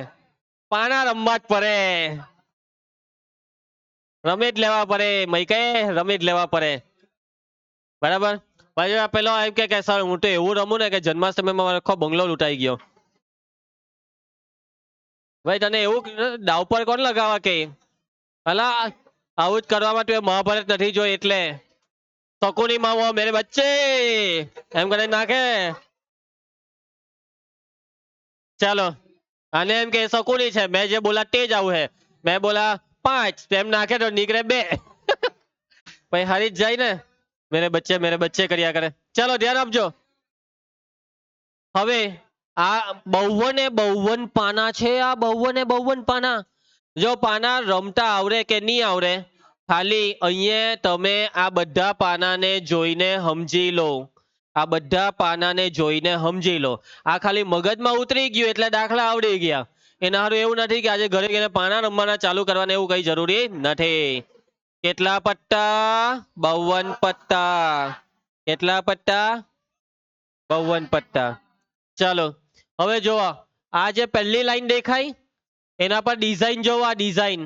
પાના રમવા જ પડે. રમી જ લેવા પડે. મૈકે રમી જ લેવા પડે. બરાબર? ભાઈ પેલો એમ કે સર હું તો એવું રમું ને કે જન્માષ્ટમીમાં મારો આખો બંગલો લૂંટાઈ ગયો. ભાઈ તને એવું દાવ પર કોણ લગાવવા કે? અલા, આવું જ કરવામાં તું મહાભારત નથી જોઈ એટલે. શકુની માવો મેરે બચ્ચે એમ કરીને નાખે. ચાલો, આને એમ કે શકુની છે, મેં જે બોલા તે જ આવું હે. મેં બોલા 5, એમ નાખે તો નીકળે 2. પછી હારી જ જાય ને. મેરે બચ્ચે કર્યા કરે. ચાલો, ધ્યાન આપજો. હવે આ 52 પાના છે. આ 52 પાના. જો પાના રમતા આવડે કે નહીં આવડે, ખાલી અહીંયા તમે આ બધા પાનાને જોઈને સમજી લો. આ બધા પાનાને જોઈને સમજી લો. આ ખાલી મગજમાં ઉતરી ગયું એટલે દાખલા આવડી ગયા. એના હારું એવું નથી કે આજે ઘરે જઈને પાના રમવાના ચાલુ કરવાના, એવું કઈ જરૂરી નથી. કેટલા પત્તા? 52 પત્તા. કેટલા પત્તા? 52 પત્તા. ચાલો, હવે જોવો. આ જે પહેલી લાઈન દેખાય એના પર ડિઝાઇન જોવો. આ ડિઝાઇન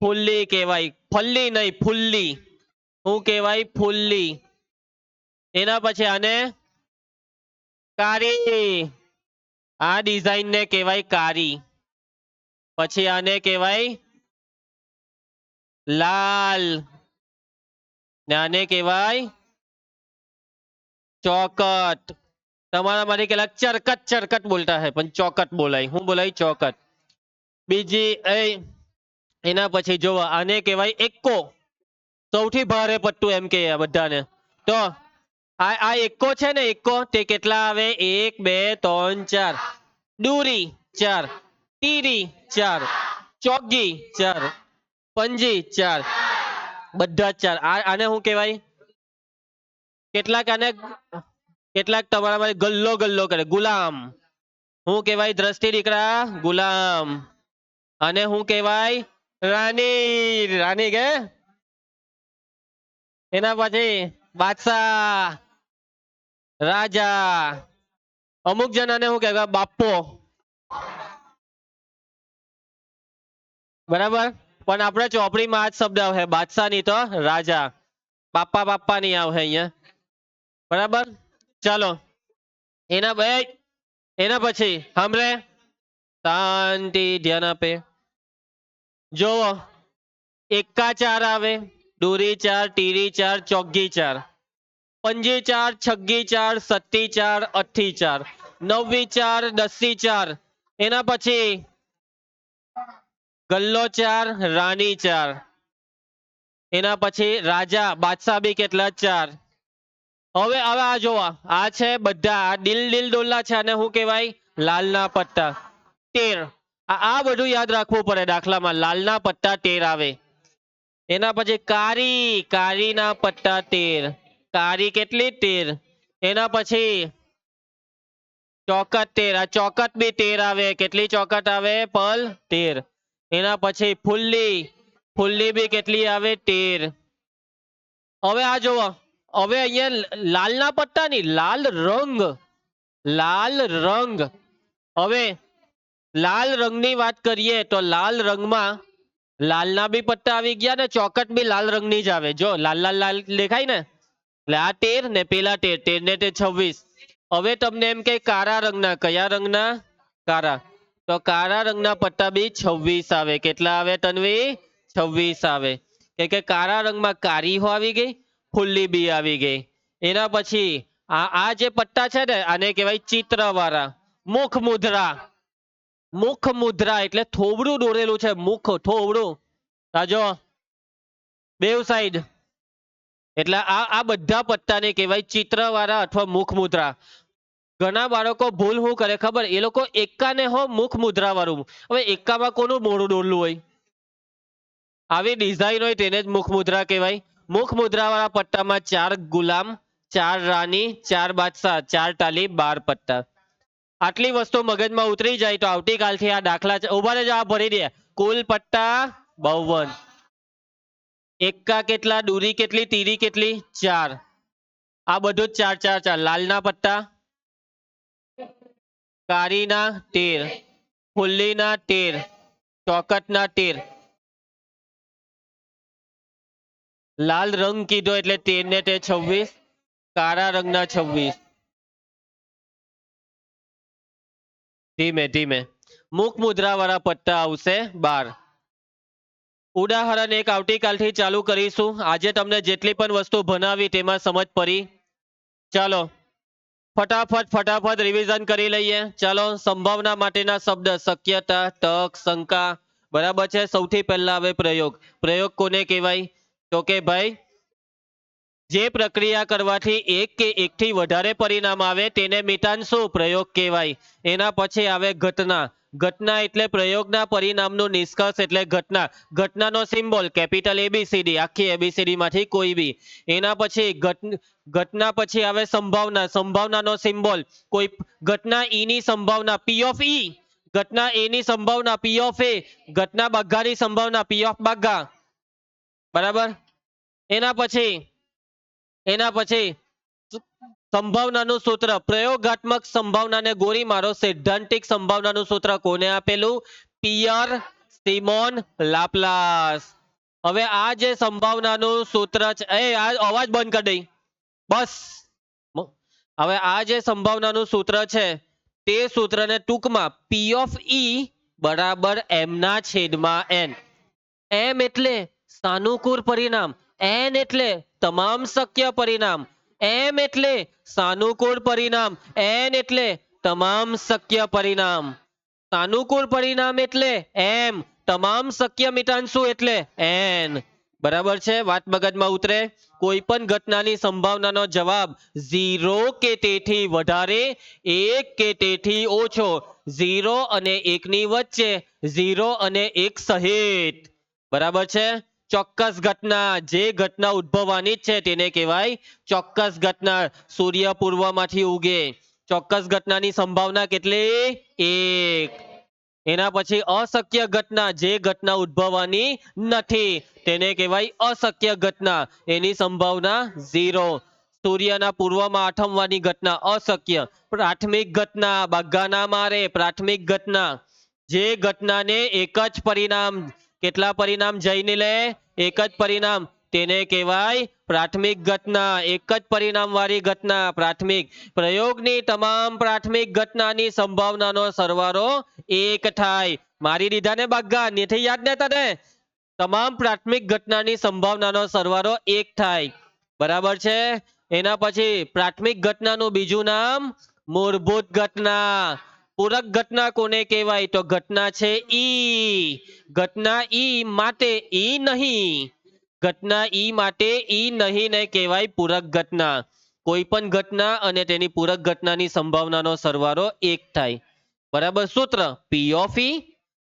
ફુલ્લી કહેવાય. ફલ્લી નહીં, ફુલ્લી. શું કહેવાય? ફુલ્લી. એના પછી આને કારી. આ ડિઝાઇન ને કહેવાય કારી. પછી આને કહેવાય લાલ. ને આને કહેવાય ચોકટ. તમારા માંથી કેટલાક ચરકટ ચરકટ બોલતા હે, પણ ચોકટ બોલાય. હું બોલાય? ચોકટ. બીજી એના પછી જોવો, આને કહેવાય એક્કો. સૌથી ભારે પટ્ટું એમ કે બધાને. તો આ એક્કો છે ને, એક્કો તે કેટલા આવે? 1 2 3 4. દૂરી 4, તીરી 4, ચોગી 4, પંજી 4, બધા 4. આને શું કહેવાય? કેટલાક આને કેટલાક તમારા ગલ્લો ગલ્લો કરે, ગુલામ. શું કહેવાય દ્રષ્ટિ દીકરા? ગુલામ. અને શું કહેવાય? રાની. રાની કે એના પછી બાદશાહ, રાજા. અમુક જણાને શું કહેવાય? બાપો. બરાબર? પણ આપણે ચોપડીમાં આ જ શબ્દ આવે, બાદશાહ ની તો રાજા. બાપા બાપા નહીં આવે અહીંયા. બરાબર? ચાલો, એના પછી હમરે શાંતિ, ધ્યાન આપે. જોવો, એકા 4 આવે, દૂરી 4, તીરી 4, ચોગી 4, પંજી 4, છગ્ગી 4, સત્તી 4, અઠ્ઠી 4, નવ્વી 4, દસી 4. એના પછી ગલ્લો 4, રાની 4. એના પછી રાજા, બાદશાહ બી કેટલા? 4. હવે આ જોવા, આ છે બધા દિલ દિલ ડોલા છે, અને શું કહેવાય? લાલના પટ્ટા 13. આ બધું યાદ રાખવું પડે દાખલામાં. લાલના પટ્ટા 13 આવે. એના પછી કારી, કારીના પટ્ટા 13. કારી કેટલી? 13. એના પછી ચોકટ 13. આ ચોકટ બી 13 આવે. કેટલી ચોકટ આવે પલ? 13. એના પછી ફુલ્લી, ફુલ્લી બી કેટલી આવે? 13. હવે આ જુઓ, હવે અહીંયા લાલના પટ્ટા નહીં, લાલ રંગ, લાલ રંગ. હવે લાલ રંગની વાત કરીએ તો લાલ રંગમાં લાલના બી પટ્ટા આવી ગયા ને ચોકટ બી લાલ રંગની જ આવે. જો લાલ લાલ લાલ દેખાય ને, એટલે આ 13 ને પેલા 13, 13 ને 26. હવે તમને એમ કે કાળા રંગના, કયા રંગના? કાળા. તો કાળા રંગના પટ્ટા બી 26 આવે. કેટલા આવે તન્વી? 26 આવે. કે કાળા રંગમાં કારી હો આવી ગઈ, ફુલ્લી બી આવી ગઈ. એના પછી આ જે પટ્ટા છે ને આને કહેવાય ચિત્ર વાળા. મુખ મુદ્રા, મુખ મુદ્રા એટલે થોબડું દોરેલું છે, મુખ થોબડું. જો બેવ સાઈડ, એટલે આ બધા પટ્ટાને કહેવાય ચિત્રવાળા અથવા મુખ મુદ્રા. ઘણા બાળકો ભૂલ શું કરે ખબર? એ લોકો એકાને હો મુખ મુદ્રા વાળું. હવે એકામાં કોનું મોઢું દોરલું હોય? આવી ડિઝાઇન હોય તેને જ મુખ મુદ્રા કહેવાય. મુખ મુદ્રા વાળા પટ્ટામાં 4 ગુલામ, 4 રાની, 4 બાદશાહ, 4 ટાલી, 12 પટ્ટા. આટલી વસ્તુ મગજમાં ઉતરી જાય તો આવતીકાલથી આ દાખલા ઉભા રહેજો, આ ભરી દે. કુલ પટ્ટા 52. એકા કેટલા? દૂરી કેટલી? તીરી કેટલી? 4. આ બધું જ 4 4 4. લાલના પટ્ટા, કારીના 13, ફુલ્લીના 13, ચોકટના 13. લાલ રંગ કીધો એટલે 13 ને 26, કાળા રંગના 26. ધીમે ધીમે. મુખ મુદ્રા વાળા પટ્ટા આવશે 12. ઉદાહરણ એક આવતીકાલથી ચાલુ કરીશું. આજે તમને જેટલી પણ વસ્તુ ભણાવી તેમાં સમજ પડી? ચાલો ફટાફટ ફટાફટ રિવિઝન કરી લઈએ. ચાલો, સંભાવના માટેના શબ્દ શક્યતા, તક, શંકા. બરાબર છે. સૌથી પહેલા હવે પ્રયોગ. પ્રયોગ કોને કહેવાય? તો કે ભાઈ જે પ્રક્રિયા કરવાથી એક કે એકથી વધારે પરિણામ આવે તેને મિતાંશુ પ્રયોગ કહેવાય. એના પછી આવે ઘટના. ઘટના એટલે પ્રયોગના પરિણામનું નિષ્કર્ષ એટલે ઘટના. ઘટનાનો સિમ્બોલ કેપિટલ ABCD, આખી ABCD માંથી કોઈ બી. એના પછી ઘટના પછી આવે સંભાવના. સંભાવનાનો સિમ્બોલ કોઈ ઘટના E ની સંભાવના P of E, ઘટના A ની સંભાવના P of A, ઘટના બગ્ગાની સંભાવના P of બગ્ગા. બરાબર. એના પછી સંભાવનાનું સૂત્ર, પ્રયોગાત્મક સંભાવનાને ગોળી મારો. સૈદ્ધાંતિક સંભાવનાનું સૂત્ર કોને આપેલું? પિયર સિમોન લાપ્લાસ. હવે આ જે સંભાવનાનું સૂત્ર છે, આ અવાજ બંધ કરી દઈ બસ. હવે આ જે સંભાવનાનું સૂત્ર છે તે સૂત્રને ટૂંકમાં P of E બરાબર M ના છેદમાં N. M એટલે સાનુકૂળ પરિણામ, N એટલે તમામ શક્ય પરિણામ. M એટલે સાનુકૂળ પરિણામ, N એટલે તમામ શક્ય પરિણામ. સાનુકૂળ પરિણામ એટલે M, તમામ શક્ય મિતાંશુ એટલે N. બરાબર છે. વાત મગજમાં ઉતરે? કોઈ પણ ઘટનાની સંભાવનાનો જવાબ 0 કે તેથી વધારે, 1 કે તેથી ઓછો, 0 અને 1 ની વચ્ચે, 0 અને 1 સહિત. બરાબર છે. ચોક્કસ ઘટના, જે ઘટના ઉદ્ભવવાની છે તેને કહેવાય ચોક્કસ ઘટના. સૂર્ય પૂર્વમાંથી ઉગે, ચોક્કસ ઘટનાની સંભાવના કેટલી? 1. એના પછી અશક્ય ઘટના, જે ઘટના ઉદ્ભવવાની નથી તેને કહેવાય અશક્ય ઘટના, એની સંભાવના 0. સૂર્યના પૂર્વમાં આથમવાની ઘટના અશક્ય. પ્રાથમિક ઘટના, બગ્ગા ના મારે, પ્રાથમિક ઘટના. જે ઘટનાને એક જ પરિણામ, કેટલા પરિણામ જઈને લે? એક જ પરિણામ, તેને કહેવાય પ્રાથમિક ઘટના. એક જ પરિણામ વાળી ઘટના પ્રાથમિક. પ્રયોગની તમામ પ્રાથમિક ઘટનાની સંભાવનાનો સરવાળો 1 થાય. મારી દીધા ને બગ્ગા, નથી યાદ ને તને? તમામ પ્રાથમિક ઘટનાની સંભાવનાનો સરવાળો 1 થાય. બરાબર છે. એના પછી પ્રાથમિક ઘટનાનું બીજું નામ મૂળભૂત ઘટના. પૂરક ઘટના કોને કહેવાય? તો ઘટના છે ઈ. ઘટના ઈ માટે ઈ નહીં, ઘટના ઈ માટે ઈ નહીં ને કહેવાય પૂરક ઘટના. કોઈ પણ ઘટના અને તેની પૂરક ઘટનાની સંભાવનાનો સરવાળો 1 થાય. બરાબર. સૂત્ર P of E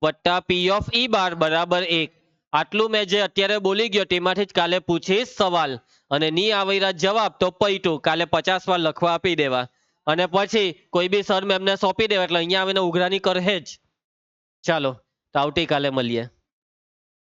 વત્તા પી ઓફ ઈ બાર બરાબર 1. આટલું મેં જે અત્યારે બોલી ગયો તેમાંથી જ કાલે પૂછીશ સવાલ, અને ની આવી રહ્યા જવાબ તો પૈટું કાલે 50 વાર લખવા આપી દેવા, અને પછી કોઈ બી સર મેમને સોંપી દેવા એટલે અહીંયા આવીને ઉઘરાણી કરે જ. ચાલો, તો આવતીકાલે મળીએ.